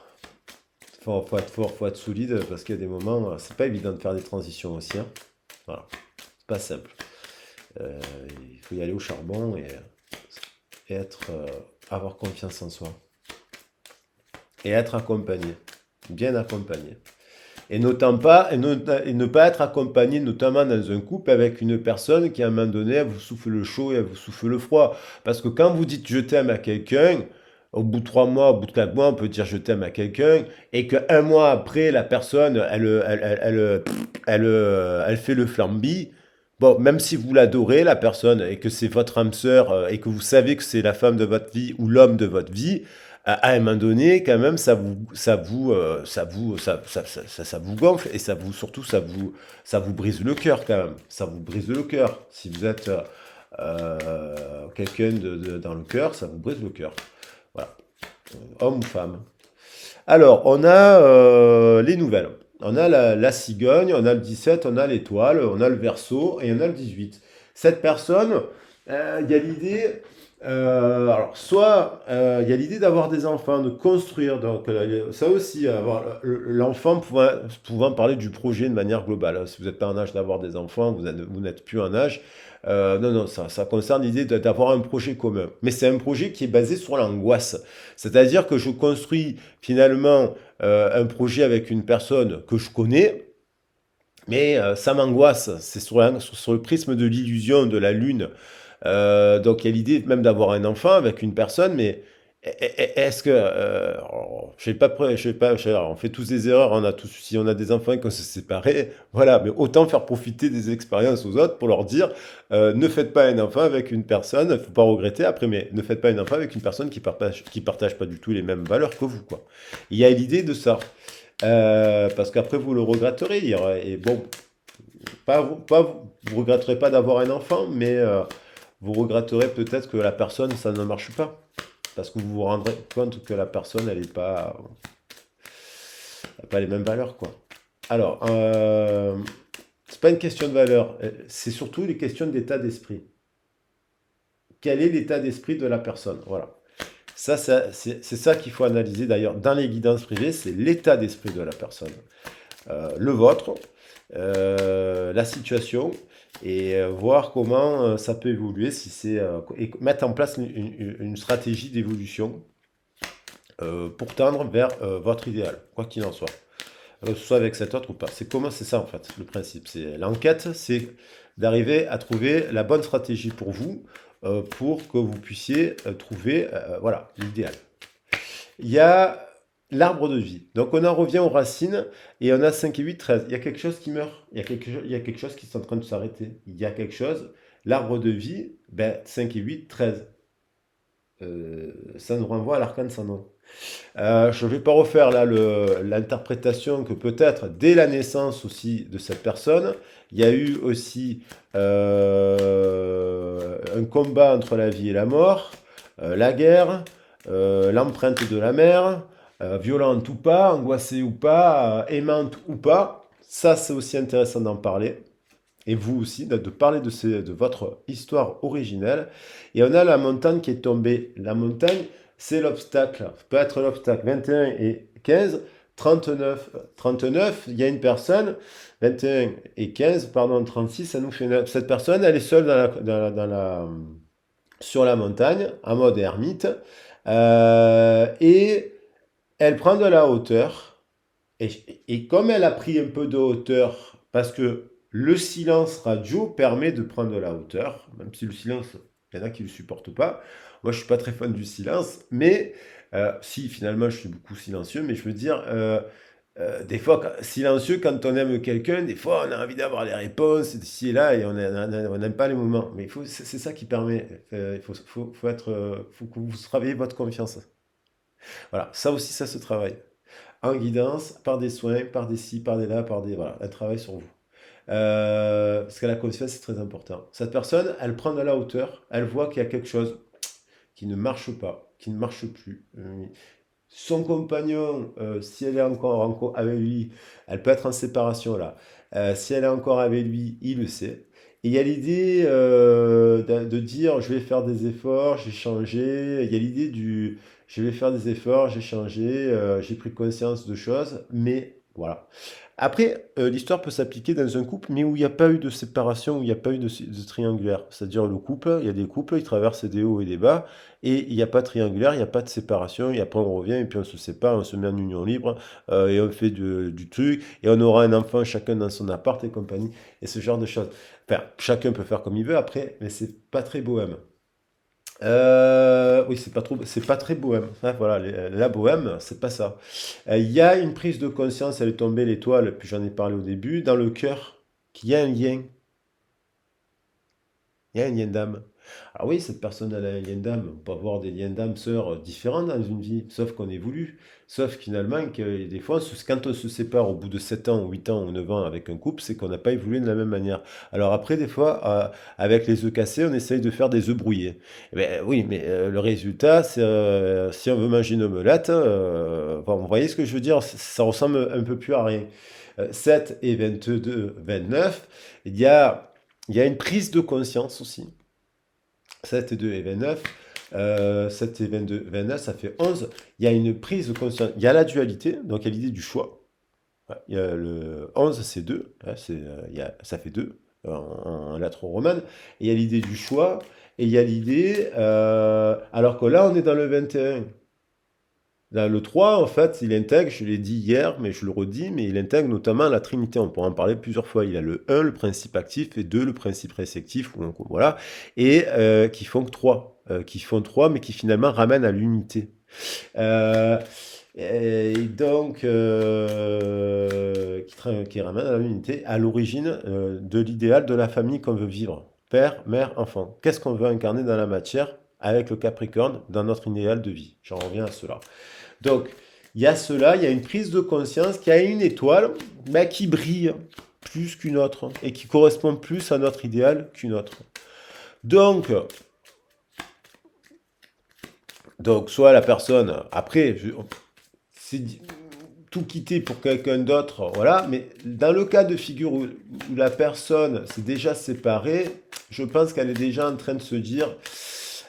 Faut être fort, faut être solide, parce qu'il y a des moments, c'est pas évident de faire des transitions aussi, hein. Voilà, c'est pas simple. Euh, il faut y aller au charbon et avoir confiance en soi. Et être accompagné, bien accompagné. Et ne pas être accompagné, notamment dans un couple, avec une personne qui, à un moment donné, elle vous souffle le chaud et elle vous souffle le froid. Parce que quand vous dites je t'aime à quelqu'un, au bout de 3 mois, au bout de 4 mois, on peut dire je t'aime à quelqu'un, et qu'un mois après, la personne, elle fait le flambi. Bon, même si vous l'adorez, la personne, et que c'est votre âme sœur, et que vous savez que c'est la femme de votre vie ou l'homme de votre vie, à un moment donné, quand même, ça vous gonfle, et surtout, ça vous brise le cœur, quand même. Ça vous brise le cœur. Si vous êtes quelqu'un dans le cœur, ça vous brise le cœur. Voilà. Homme ou femme. Alors, on a les nouvelles. On a la cigogne, on a le 17, on a l'étoile, on a le verso et on a le 18. Cette personne, il y a l'idée, alors soit il y a l'idée d'avoir des enfants, de construire, donc ça aussi, avoir l'enfant pouvant parler du projet de manière globale. Si vous n'êtes pas en âge d'avoir des enfants, vous n'êtes plus en âge. Non, non, ça concerne l'idée d'avoir un projet commun. Mais c'est un projet qui est basé sur l'angoisse. C'est-à-dire que je construis finalement un projet avec une personne que je connais, mais ça m'angoisse. C'est sur le prisme de l'illusion de la lune. Donc il y a l'idée même d'avoir un enfant avec une personne, mais est-ce que je sais pas, on fait tous des erreurs, si on a des enfants et qu'on se sépare, voilà, mais autant faire profiter des expériences aux autres pour leur dire ne faites pas un enfant avec une personne, faut pas regretter après, mais ne faites pas un enfant avec une personne qui partage pas du tout les mêmes valeurs que vous, quoi. Il y a l'idée de ça. Parce qu'après vous le regretterez. Et bon, vous regretterez pas d'avoir un enfant, mais vous regretterez peut-être que la personne, ça ne marche pas. Parce que vous vous rendrez compte que la personne, elle n'a pas les mêmes valeurs, quoi. Alors, c'est pas une question de valeur, c'est surtout une question d'état d'esprit. Quel est l'état d'esprit de la personne? Voilà. C'est ça qu'il faut analyser d'ailleurs dans les guidances privées, c'est l'état d'esprit de la personne. Le vôtre, la situation, et voir comment ça peut évoluer, et mettre en place une stratégie d'évolution pour tendre vers votre idéal, quoi qu'il en soit. Que ce soit avec cet autre ou pas. C'est ça en fait, le principe. C'est l'enquête, c'est d'arriver à trouver la bonne stratégie pour vous, pour que vous puissiez trouver voilà, l'idéal. Il y a l'arbre de vie. Donc on en revient aux racines, et on a 5 et 8, 13. Il y a quelque chose qui meurt. Il y a quelque chose qui est en train de s'arrêter. Il y a quelque chose. L'arbre de vie, 5 et 8, 13. Ça nous renvoie à l'arcane sans nom. Je ne vais pas refaire là l'interprétation que peut-être dès la naissance aussi de cette personne, il y a eu aussi un combat entre la vie et la mort, la guerre, l'empreinte de la mère, violente ou pas, angoissée ou pas, aimante ou pas. Ça, c'est aussi intéressant d'en parler. Et vous aussi, de parler de votre histoire originelle. Et on a la montagne qui est tombée. La montagne, c'est l'obstacle. Ça peut être l'obstacle. 21 et 15, 39. 39, il y a une personne. 21 et 15, pardon, 36, ça nous fait 9. Cette personne, elle est seule sur la montagne, en mode ermite. Et elle prend de la hauteur. Et comme elle a pris un peu de hauteur, parce que le silence radio permet de prendre de la hauteur, même si le silence, il y en a qui ne le supportent pas. Moi, je ne suis pas très fan du silence, mais si, finalement, je suis beaucoup silencieux, mais je veux dire, Des fois, silencieux, quand on aime quelqu'un, des fois, on a envie d'avoir les réponses ici et là, et on n'aime pas les moments. Mais c'est ça qui permet. Faut que vous travaillez votre confiance. Voilà, ça aussi, ça se travaille. En guidance, par des soins, par des ci, par des là, par des... Voilà, un travail sur vous. Parce que la confiance, c'est très important. Cette personne, elle prend de la hauteur, elle voit qu'il y a quelque chose qui ne marche pas, qui ne marche plus. Son compagnon, si elle est encore avec lui, elle peut être en séparation là. Si elle est encore avec lui, il le sait. Et il y a l'idée de dire je vais faire des efforts, j'ai changé. Il y a l'idée du je vais faire des efforts, j'ai changé, j'ai pris conscience de choses, mais voilà. Après, l'histoire peut s'appliquer dans un couple, mais où il n'y a pas eu de séparation, où il n'y a pas eu de triangulaire. C'est-à-dire le couple, il y a des couples, ils traversent des hauts et des bas, et il n'y a pas de triangulaire, il n'y a pas de séparation, et après on revient, et puis on se sépare, on se met en union libre, et on fait du truc, et on aura un enfant chacun dans son appart et compagnie, et ce genre de choses. Enfin, chacun peut faire comme il veut après, mais c'est pas très bohème. Oui, c'est pas très bohème. Hein, voilà, la bohème, c'est pas ça. Il y a une prise de conscience, elle est tombée l'étoile, puis j'en ai parlé au début, dans le cœur, qu'il y a un lien. Il y a un lien d'âme. Alors oui, cette personne elle a un lien d'âme. On peut avoir des liens d'âme sœurs différents dans une vie, sauf qu'on évolue. Sauf finalement que des fois, quand on se sépare au bout de 7 ans, ou 8 ans ou 9 ans avec un couple, c'est qu'on n'a pas évolué de la même manière. Alors après, des fois, avec les œufs cassés, on essaye de faire des œufs brouillés. Eh ben, oui, mais le résultat, c'est si on veut manger une omelette, bon, vous voyez ce que je veux dire, ça ressemble un peu plus à rien. 7 et 22, 29, il y a, il y a une prise de conscience aussi. 7 et 2 et 29. 7 et 22, 29, ça fait 11. Il y a une prise de conscience. Il y a la dualité, donc il y a l'idée du choix. Ouais, il y a le 11, c'est 2. Hein, ça fait 2 en lettres romanes. Et il y a l'idée du choix. Et il y a l'idée. Alors que là, on est dans le 21. Dans le 3, en fait, il intègre, je l'ai dit hier, mais je le redis, mais il intègre notamment la Trinité. On pourra en parler plusieurs fois. Il a le 1, le principe actif, et 2, le principe réceptif, voilà, et qui font que 3. Qui font 3, mais qui finalement ramènent à l'unité. Euh, et donc, qui ramène à l'unité, à l'origine de l'idéal de la famille qu'on veut vivre. Père, mère, enfant. Qu'est-ce qu'on veut incarner dans la matière avec le Capricorne dans notre idéal de vie? J'en reviens à cela. Donc, il y a cela, il y a une prise de conscience qu'il y a une étoile qui brille plus qu'une autre et qui correspond plus à notre idéal qu'une autre. Donc, soit la personne, après, c'est tout quitter pour quelqu'un d'autre, voilà, mais dans le cas de figure où la personne s'est déjà séparée, je pense qu'elle est déjà en train de se dire,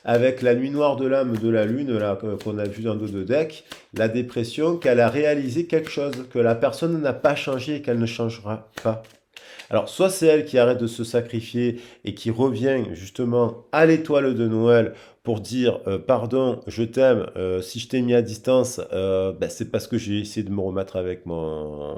avec la nuit noire de l'âme de la lune, là, qu'on a vu dans Dodo Deck, la dépression, qu'elle a réalisé quelque chose, que la personne n'a pas changé et qu'elle ne changera pas. Alors, soit c'est elle qui arrête de se sacrifier et qui revient justement à l'étoile de Noël pour dire pardon, je t'aime, si je t'ai mis à distance, c'est parce que j'ai essayé de me remettre avec mon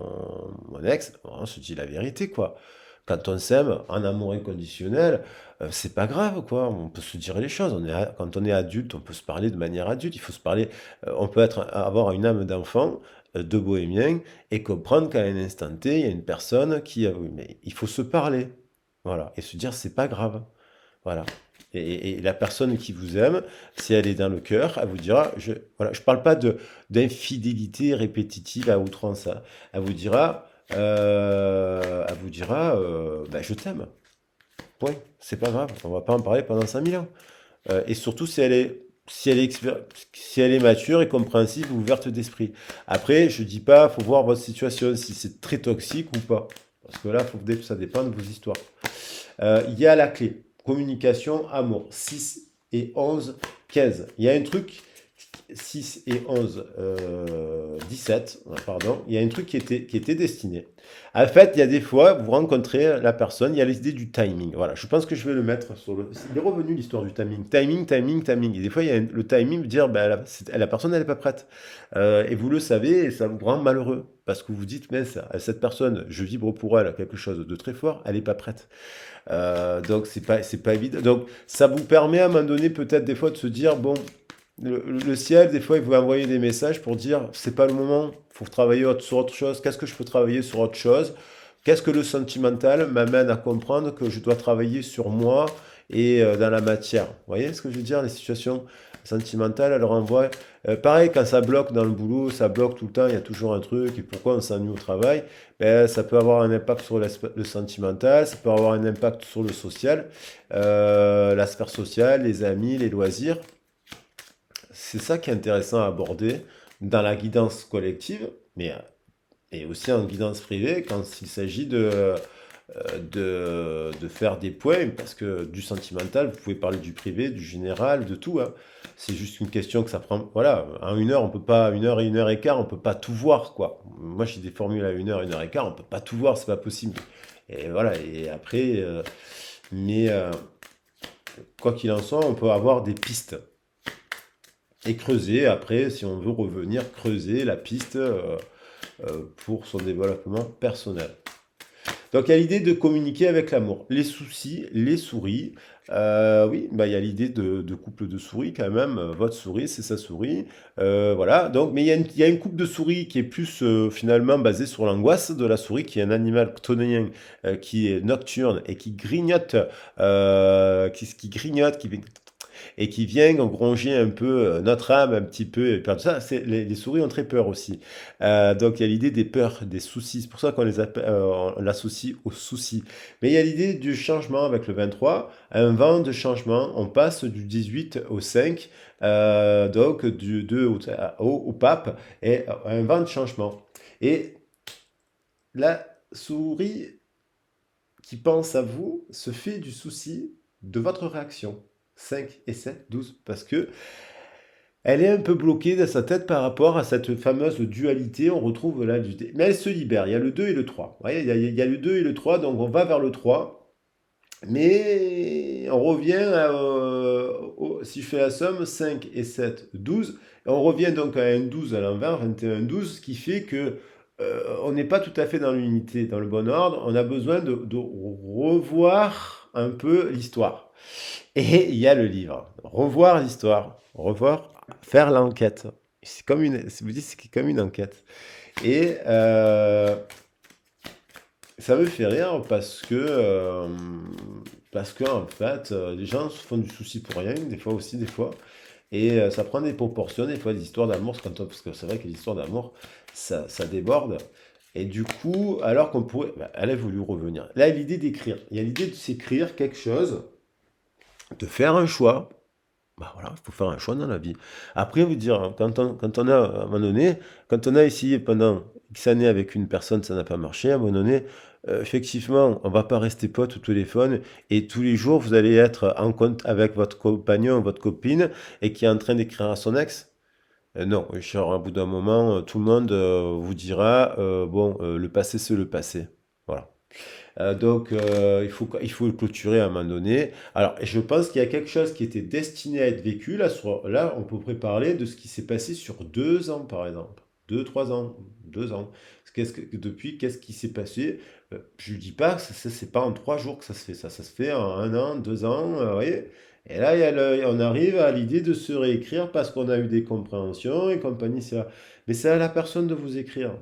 ex. On se dit la vérité, quoi. Quand on s'aime en amour inconditionnel, c'est pas grave, quoi. On peut se dire les choses. Quand on est adulte, on peut se parler de manière adulte. Il faut se parler. On peut avoir une âme d'enfant, de bohémien, et comprendre qu'à un instant T, il y a une personne qui... oui, mais il faut se parler. Voilà. Et se dire, c'est pas grave. Voilà. Et la personne qui vous aime, si elle est dans le cœur, elle vous dira, voilà, je parle pas d'infidélité répétitive à outrance, hein. Je t'aime. Point. C'est pas grave. On va pas en parler pendant 5000 ans. Et surtout si elle est mature et compréhensive, ouverte d'esprit. Après, je dis pas, faut voir votre situation, si c'est très toxique ou pas. Parce que là, ça dépend de vos histoires. Il y a la clé. Communication, amour. 6 et 11, 15. Il y a un truc, 6 et 11, 17, pardon. Il y a un truc qui était destiné. En fait, il y a des fois, vous rencontrez la personne, il y a l'idée du timing. Voilà, je pense que je vais le mettre sur le... Il est revenu l'histoire du timing. Timing, timing, timing. Et des fois, il y a le timing de dire, la personne, elle n'est pas prête. Et vous le savez, et ça vous rend malheureux. Parce que vous vous dites, mais cette personne, je vibre pour elle quelque chose de très fort, elle n'est pas prête. Donc c'est pas évident. Donc ça vous permet à un moment donné peut-être des fois de se dire bon, Le ciel, des fois, il vous envoyer des messages pour dire, c'est pas le moment, faut travailler sur autre chose. Qu'est-ce que je peux travailler sur autre chose? Qu'est-ce que le sentimental m'amène à comprendre que je dois travailler sur moi et dans la matière? Vous voyez ce que je veux dire? Les situations sentimentales, elles renvoient. Pareil, quand ça bloque dans le boulot, ça bloque tout le temps, il y a toujours un truc, et pourquoi on s'ennuie au travail? Ben, ça peut avoir un impact sur le sentimental, ça peut avoir un impact sur le social, la sphère sociale, les amis, les loisirs. C'est ça qui est intéressant à aborder dans la guidance collective, mais et aussi en guidance privée quand il s'agit de faire des points, parce que du sentimental, vous pouvez parler du privé, du général, de tout, hein. C'est juste une question que ça prend. Voilà, en 1 heure, on peut pas, 1 heure et 1 heure et quart, on peut pas tout voir, quoi. Moi, j'ai des formules à 1 heure, 1 heure et quart, on peut pas tout voir, c'est pas possible. Et voilà, et après, mais quoi qu'il en soit, on peut avoir des pistes et creuser après, si on veut revenir, creuser la piste pour son développement personnel. Donc il y a l'idée de communiquer avec l'amour. Les soucis, les souris. Oui, bah, il y a l'idée de couple de souris quand même. Votre souris, c'est sa souris. Voilà. Donc, mais il y a une couple de souris qui est plus finalement basée sur l'angoisse de la souris, qui est un animal chtonien qui est nocturne et qui grignote, qui grignote, et qui vient engranger un peu notre âme un petit peu. Et puis, ça, les souris ont très peur aussi. Donc il y a l'idée des peurs, des soucis. C'est pour ça qu'on les appelle, on l'associe aux soucis. Mais il y a l'idée du changement avec le 23, un vent de changement. On passe du 18 au 5, donc du 2 au pape, et un vent de changement. Et la souris qui pense à vous se fait du souci de votre réaction. 5 et 7, 12, parce que elle est un peu bloquée dans sa tête par rapport à cette fameuse dualité. On retrouve là du. Mais elle se libère. Il y a le 2 et le 3. Vous voyez, il y a le 2 et le 3, donc on va vers le 3. Mais on revient si je fais la somme, 5 et 7, 12. Et on revient donc à un 12 à l'envers, 21, 12, ce qui fait que on n'est pas tout à fait dans l'unité, dans le bon ordre. On a besoin de revoir un peu l'histoire. Et il y a le livre. Revoir l'histoire. Revoir, faire l'enquête. C'est comme une, vous dites, c'est comme une enquête. Et ça me fait rire parce que en fait, les gens se font du souci pour rien, des fois aussi, des fois. Et ça prend des proportions, des fois, des histoires d'amour, parce que c'est vrai que les histoires d'amour, ça déborde. Et du coup, alors qu'on pourrait, bah, elle a voulu revenir. Là, il y a l'idée d'écrire. Il y a l'idée de s'écrire quelque chose, de faire un choix. Bah voilà, il faut faire un choix dans la vie. Après, vous dire, hein, quand on a, à un moment donné, quand on a essayé pendant X années avec une personne, ça n'a pas marché, à un moment donné, effectivement, on va pas rester potes au téléphone et tous les jours, vous allez être en compte avec votre compagnon, votre copine et qui est en train d'écrire à son ex. Non, genre, au bout d'un moment, tout le monde vous dira, bon, le passé, c'est le passé. Voilà. Donc, il faut le clôturer à un moment donné. Alors, je pense qu'il y a quelque chose qui était destiné à être vécu. Là, là on peut parler de ce qui s'est passé sur 2 ans, par exemple. 2, 3 ans, 2 ans. Depuis, qu'est-ce qui s'est passé? Je ne dis pas que c'est pas en 3 jours que ça se fait. Ça se fait en 1 an, 2 ans, vous voyez? Et là, on arrive à l'idée de se réécrire parce qu'on a eu des compréhensions et compagnie. Mais c'est à la personne de vous écrire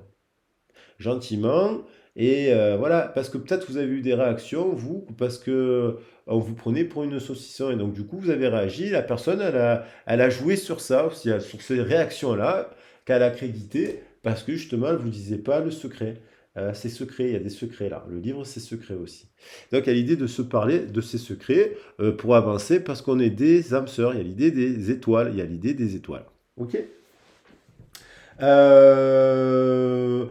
gentiment. Et voilà, parce que peut-être vous avez eu des réactions, vous, parce que on vous prenait pour une saucisson. Et donc, du coup, vous avez réagi. La personne, elle a joué sur ça aussi, sur ces réactions-là, qu'elle a crédité, parce que justement, elle ne vous disait pas le secret. C'est secret, il y a des secrets là. Le livre, c'est secret aussi. Donc, il y a l'idée de se parler de ces secrets pour avancer, parce qu'on est des âmes sœurs. Il y a l'idée des étoiles. Il y a l'idée des étoiles. Ok. Euh,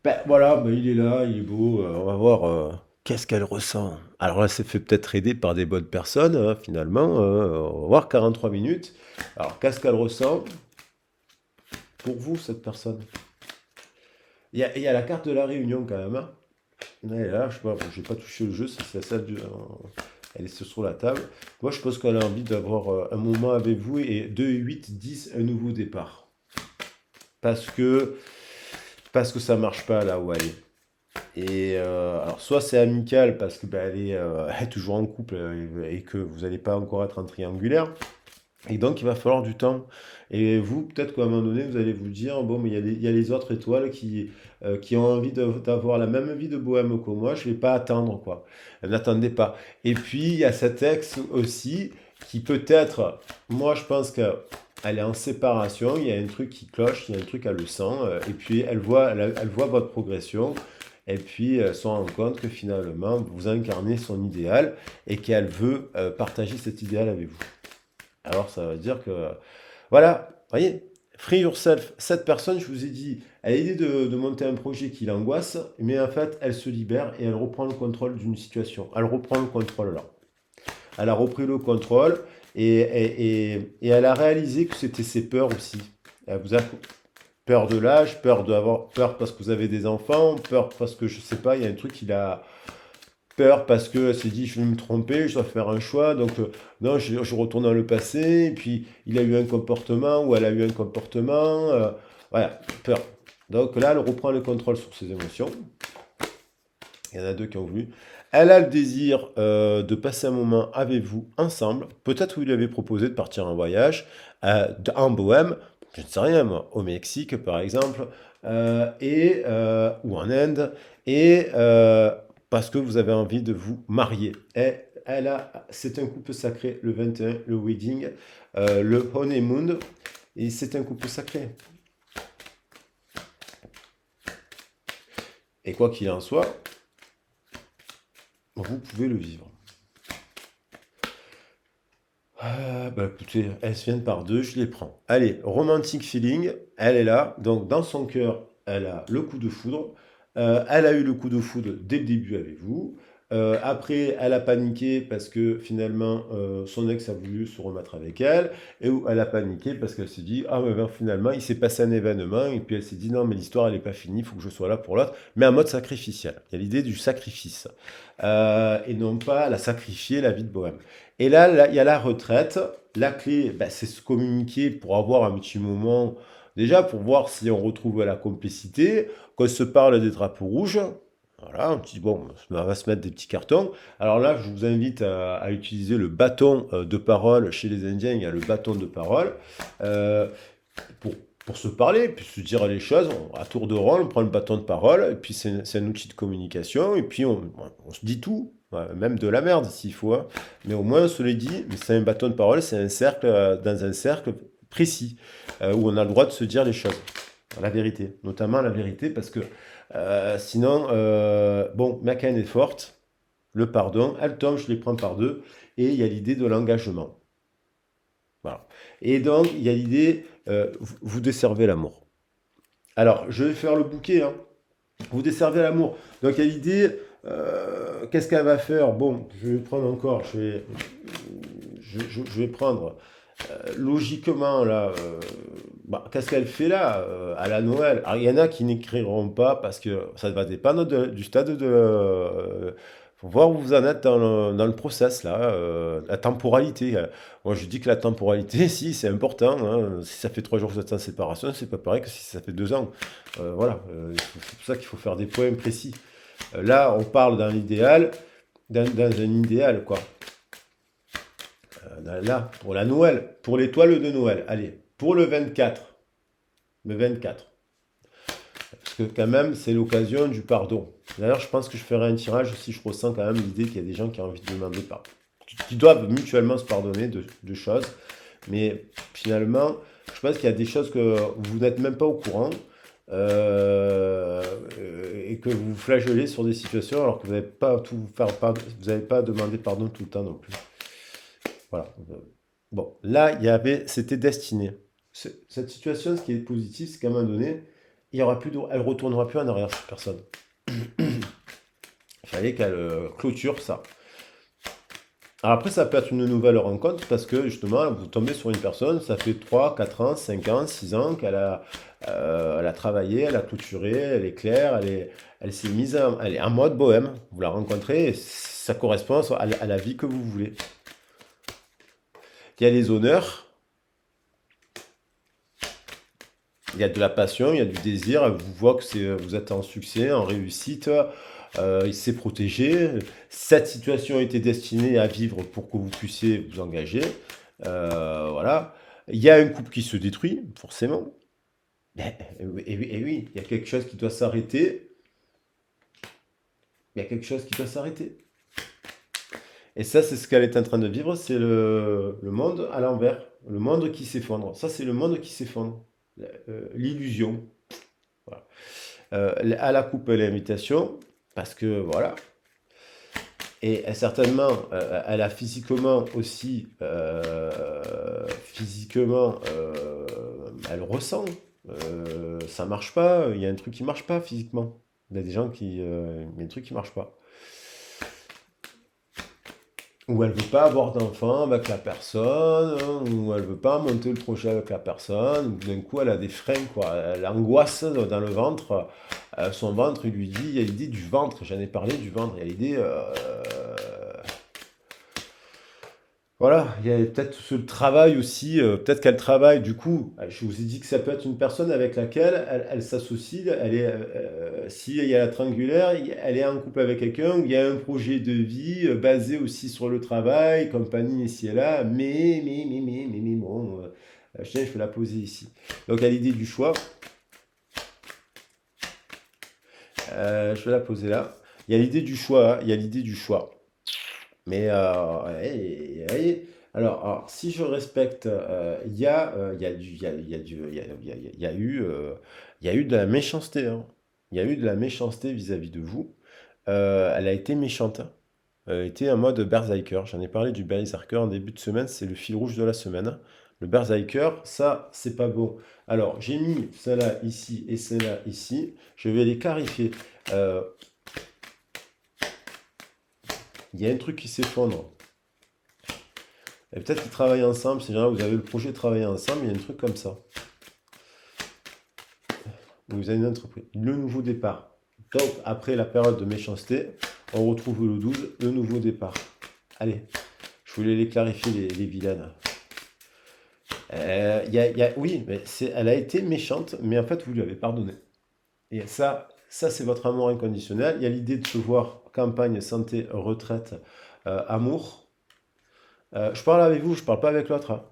Ben voilà, ben il est là, il est beau. On va voir qu'est-ce qu'elle ressent. Alors elle s'est fait peut-être aider par des bonnes personnes, hein, finalement. On va voir 43 minutes. Alors qu'est-ce qu'elle ressent pour vous, cette personne? Il y a la carte de la réunion quand même, hein. Elle est là, je sais pas, bon, j'ai pas touché le jeu, c'est ça, elle est sur la table. Moi, je pense qu'elle a envie d'avoir un moment avec vous et 2, 8, 10, un nouveau départ. Parce que, parce que ça marche pas là où elle est. Et alors soit c'est amical parce que bah, elle est toujours en couple et que vous n'allez pas encore être en triangulaire, Et donc, il va falloir du temps. Et vous, peut-être qu'à un moment donné, vous allez vous dire, bon, mais il y a les autres étoiles qui ont envie d'avoir la même vie de bohème que moi, je ne vais pas attendre, quoi. N'attendez pas. Et puis, il y a cette ex aussi, qui peut-être, moi, je pense qu'elle est en séparation, il y a un truc qui cloche, il y a un truc, elle le sent, et puis elle voit votre progression, et puis elle se rend compte que finalement, vous incarnez son idéal, et qu'elle veut partager cet idéal avec vous. Alors ça veut dire que, voilà, voyez, free yourself, cette personne, je vous ai dit, elle a l'idée de monter un projet qui l'angoisse, mais en fait, elle se libère et elle reprend le contrôle d'une situation. Elle reprend le contrôle là. Elle a repris le contrôle et elle a réalisé que c'était ses peurs aussi. Elle vous a peur de l'âge, peur d'avoir peur parce que vous avez des enfants, peur parce que je sais pas, il y a un truc qu'il a peur parce qu'elle s'est dit je vais me tromper, je dois faire un choix, donc non, je retourne dans le passé, et puis il a eu un comportement ou elle a eu un comportement, voilà, peur. Donc là, elle reprend le contrôle sur ses émotions. Il y en a deux qui ont voulu. Elle a le désir de passer un moment avec vous ensemble. Peut-être vous lui avez proposé de partir en voyage en Bohème, je ne sais rien moi, au Mexique par exemple, ou en Inde, et parce que vous avez envie de vous marier. Et c'est un couple sacré, le 21, le wedding, le honeymoon, et c'est un couple sacré. Et quoi qu'il en soit, vous pouvez le vivre. Bah écoutez, elles se viennent par deux, je les prends. Allez, romantic feeling, elle est là. Donc dans son cœur, elle a le coup de foudre. Elle a eu le coup de foudre dès le début avec vous. Après, elle a paniqué parce que finalement, son ex a voulu se remettre avec elle. Et où elle a paniqué parce qu'elle s'est dit, ah mais ben, finalement, il s'est passé un événement. Et puis elle s'est dit, non, mais l'histoire, elle n'est pas finie, il faut que je sois là pour l'autre. Mais en mode sacrificiel. Il y a l'idée du sacrifice. Et non pas la sacrifier la vie de bohème. Et là, il y a la retraite. La clé, bah, c'est se communiquer pour avoir un petit moment, déjà pour voir si on retrouve la complicité, qu'on se parle des drapeaux rouges. Voilà, on dit, bon, on va se mettre des petits cartons. Alors là, je vous invite à utiliser le bâton de parole. Chez les Indiens, il y a le bâton de parole. Euh, pour, pour se parler, puis se dire les choses, à tour de rôle, on prend le bâton de parole, et puis c'est un outil de communication, et puis on se dit tout, ouais, même de la merde s'il faut, hein. Mais au moins on se le dit, mais c'est un bâton de parole, c'est un cercle, dans un cercle précis, où on a le droit de se dire les choses, la vérité, notamment la vérité, parce que sinon, bon, ma canne est forte, le pardon, elle tombe, je les prends par deux, et il y a l'idée de l'engagement. Voilà. Et donc, il y a l'idée, vous desservez l'amour. Alors, je vais faire le bouquet, hein. Vous desservez l'amour. Donc, il y a l'idée, qu'est-ce qu'elle va faire? Bon, je vais prendre encore, je vais prendre logiquement, là, bah, qu'est-ce qu'elle fait là, à la Noël? Alors, il y en a qui n'écriront pas parce que ça va dépendre du stade de. Faut voir où vous en êtes dans le process, là, la temporalité. Moi, je dis que la temporalité, si, c'est important, hein. Si ça fait 3 jours que vous êtes en séparation, c'est pas pareil que si ça fait 2 ans. Voilà, c'est pour ça qu'il faut faire des points précis. Là, on parle dans l'idéal, dans un idéal, quoi. Là, pour la Noël, pour l'étoile de Noël. Allez, pour le 24. Le 24. Parce que quand même, c'est l'occasion du pardon. D'ailleurs, je pense que je ferai un tirage si je ressens quand même l'idée qu'il y a des gens qui ont envie de demander pardon. Qui doivent mutuellement se pardonner de choses. Mais finalement, je pense qu'il y a des choses que vous n'êtes même pas au courant. euh, et que vous flagellez sur des situations alors que vous n'avez pas tout faire, vous n'avez pas demandé pardon tout le temps non plus. Voilà. Bon, là, c'était destiné. Cette situation, ce qui est positif, c'est qu'à un moment donné, il y aura plus elle retournera plus en arrière, cette personne. Il fallait qu'elle clôture ça. Alors après, ça peut être une nouvelle rencontre parce que justement, vous tombez sur une personne, ça fait 3, 4 ans, 5 ans, 6 ans elle a travaillé, elle a clôturé, elle est claire, elle s'est elle est en mode bohème. Vous la rencontrez et ça correspond à la vie que vous voulez. Il y a les honneurs, il y a de la passion, il y a du désir. Elle vous voit que vous êtes en succès, en réussite. Il s'est protégé. Cette situation était destinée à vivre pour que vous puissiez vous engager. Voilà. Il y a un couple qui se détruit, forcément. Et oui, il y a quelque chose qui doit s'arrêter. Il y a quelque chose qui doit s'arrêter. Et ça, c'est ce qu'elle est en train de vivre, c'est le monde à l'envers, le monde qui s'effondre. Ça, c'est le monde qui s'effondre. L'illusion. Voilà. À la coupe l'invitation, parce que voilà. Et certainement, elle a physiquement aussi, elle ressent. Ça marche pas, il y a un truc qui marche pas physiquement. Il y a des gens qui, il y a un truc qui marche pas. Ou elle veut pas avoir d'enfant avec la personne, hein, ou elle veut pas monter le projet avec la personne, ou d'un coup elle a des freins, quoi. Elle angoisse dans le ventre, son ventre, il lui dit, il y a l'idée du ventre, j'en ai parlé du ventre, il y a l'idée, voilà, il y a peut-être ce travail aussi, peut-être qu'elle travaille, du coup, je vous ai dit que ça peut être une personne avec laquelle elle s'associe, s'il y a la triangulaire, elle est en couple avec quelqu'un, où il y a un projet de vie basé aussi sur le travail, compagnie ici et là, mais, bon, je vais la poser ici. Donc à l'idée du choix, je vais la poser là. Il y a l'idée du choix, hein, il y a l'idée du choix. Mais alors, si je respecte, il y a eu de la méchanceté, hein. Il y a eu de la méchanceté vis-à-vis de vous. Elle a été méchante, hein. Elle était en mode berserker. J'en ai parlé du berserker en début de semaine, c'est le fil rouge de la semaine. Le berserker, ça, c'est pas bon. Alors, j'ai mis celle-là ici et celle-là ici. Je vais les clarifier. Euh, Il y a un truc qui s'effondre. Et peut-être qu'ils travaillent ensemble, si jamais vous avez le projet de travailler ensemble, il y a un truc comme ça. Vous avez une entreprise. Le nouveau départ. Donc, après la période de méchanceté, on retrouve le 12, le nouveau départ. Allez, je voulais les clarifier, les vilaines. Oui, mais elle a été méchante, mais en fait, vous lui avez pardonné. Et ça c'est votre amour inconditionnel. Il y a l'idée de se voir campagne, santé, retraite, amour. Je parle avec vous, je parle pas avec l'autre, hein.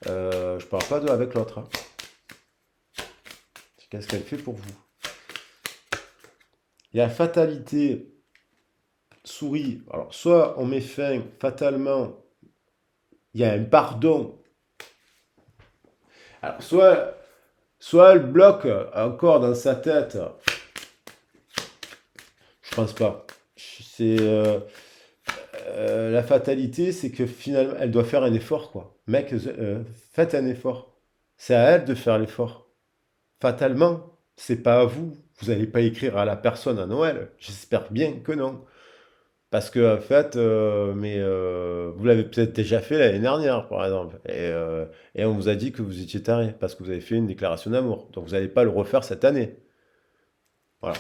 Je parle pas avec l'autre, hein. Qu'est-ce qu'elle fait pour vous? Il y a fatalité, souris. Alors, soit on met fin fatalement, il y a un pardon. Alors, soit elle bloque encore dans sa tête. Je pense pas. C'est la fatalité, c'est que finalement, elle doit faire un effort, quoi. Mec, faites un effort. C'est à elle de faire l'effort. Fatalement, c'est pas à vous. Vous n'allez pas écrire à la personne à Noël. J'espère bien que non. Parce que, en fait, vous l'avez peut-être déjà fait l'année dernière, par exemple. Et on vous a dit que vous étiez taré, parce que vous avez fait une déclaration d'amour. Donc vous n'allez pas le refaire cette année. Voilà.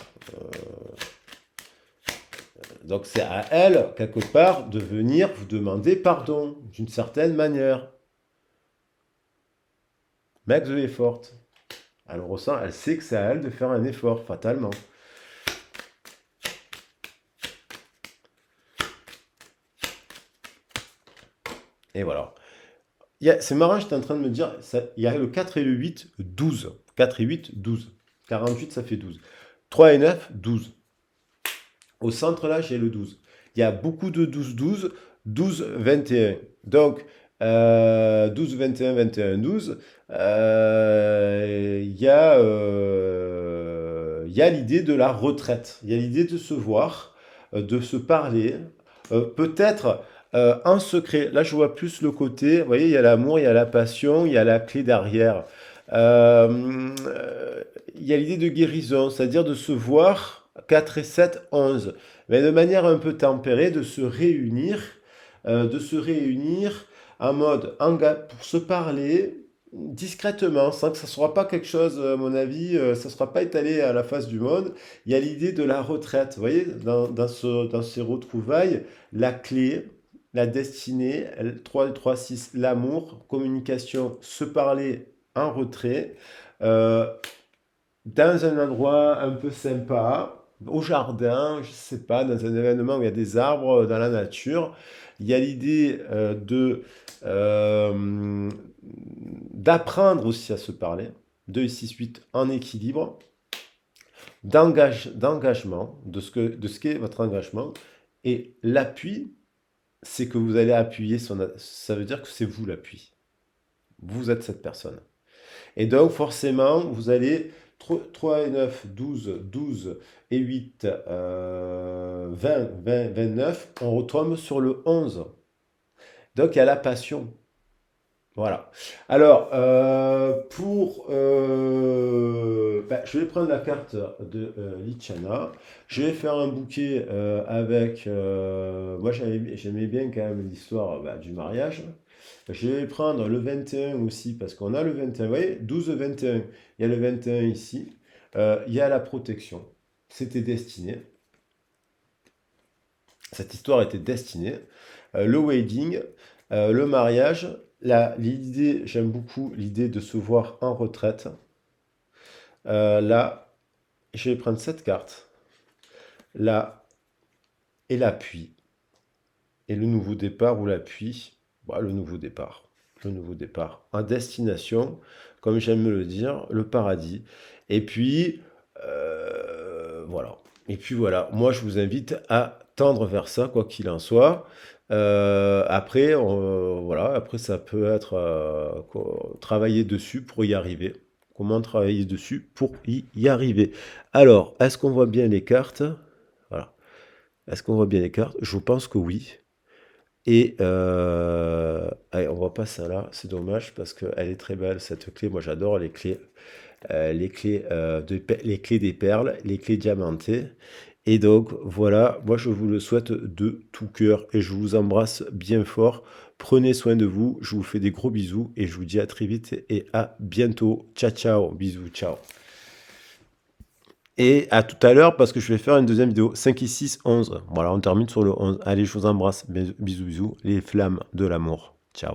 Donc c'est à elle, quelque part, de venir vous demander pardon, d'une certaine manière. Make the effort. Elle ressent, elle sait que c'est à elle de faire un effort, fatalement. Et voilà. C'est marrant, j'étais en train de me dire, il y a le 4 et le 8, 12. 4 et 8, 12. 48, ça fait 12. 3 et 9, 12. Au centre, là, j'ai le 12. Il y a beaucoup de 12, 12, 12, 21. Donc, 12, 21, 21, 12. Il y a l'idée de la retraite. Il y a l'idée de se voir, de se parler. Peut-être en secret. Là, je vois plus le côté. Vous voyez, il y a l'amour, il y a la passion, il y a la clé derrière. Il y a l'idée de guérison, c'est-à-dire de se voir 4 et 7, 11, mais de manière un peu tempérée, de se réunir en mode pour se parler discrètement, sans que ça ne sera pas quelque chose, à mon avis, ça ne sera pas étalé à la face du monde. Il y a l'idée de la retraite, vous voyez, dans ces retrouvailles, la clé, la destinée, 3, 3, 6, l'amour, communication, se parler en retrait, euh, dans un endroit un peu sympa, au jardin, je sais pas, dans un événement où il y a des arbres, dans la nature. Il y a l'idée euh, d'apprendre aussi à se parler. 2 6 8 en équilibre, d'engagement, de ce qu'est votre engagement. Et l'appui, c'est que vous allez appuyer ça veut dire que c'est vous l'appui. Vous êtes cette personne. Et donc, forcément, vous allez 3 et 9, 12 et 8, 20, 20, 29. On retombe sur le 11. Donc, il y a la passion. Voilà. Alors, je vais prendre la carte de Lichana. Je vais faire un bouquet avec... moi, j'aimais bien quand même l'histoire du mariage. Je vais prendre le 21 aussi, parce qu'on a le 21. Vous voyez, 12-21. Il y a le 21 ici. Il y a la protection. C'était destiné. Cette histoire était destinée. Le wedding, le mariage. L'idée, j'aime beaucoup l'idée de se voir en retraite. Là, je vais prendre cette carte. Là, et l'appui. Et le nouveau départ ou l'appui. Bah, le nouveau départ. Le nouveau départ. En destination, comme j'aime me le dire, le paradis. Et puis, voilà. Et puis voilà, moi je vous invite à tendre vers ça, quoi qu'il en soit. Après, voilà, après ça peut être travailler dessus pour y arriver. Comment travailler dessus pour y arriver. Alors, est-ce qu'on voit bien les cartes? Voilà. Est-ce qu'on voit bien les cartes? Je pense que oui. Et allez, on voit pas ça là, c'est dommage parce qu'elle est très belle cette clé. Moi j'adore les clés des perles, les clés diamantées. Et donc voilà, moi je vous le souhaite de tout cœur et je vous embrasse bien fort. Prenez soin de vous, je vous fais des gros bisous et je vous dis à très vite et à bientôt. Ciao ciao, bisous, ciao. Et à tout à l'heure parce que je vais faire une deuxième vidéo. 5 et 6, 11. Voilà, on termine sur le 11. Allez, je vous embrasse. Bisous, bisous. Les flammes de l'amour. Ciao.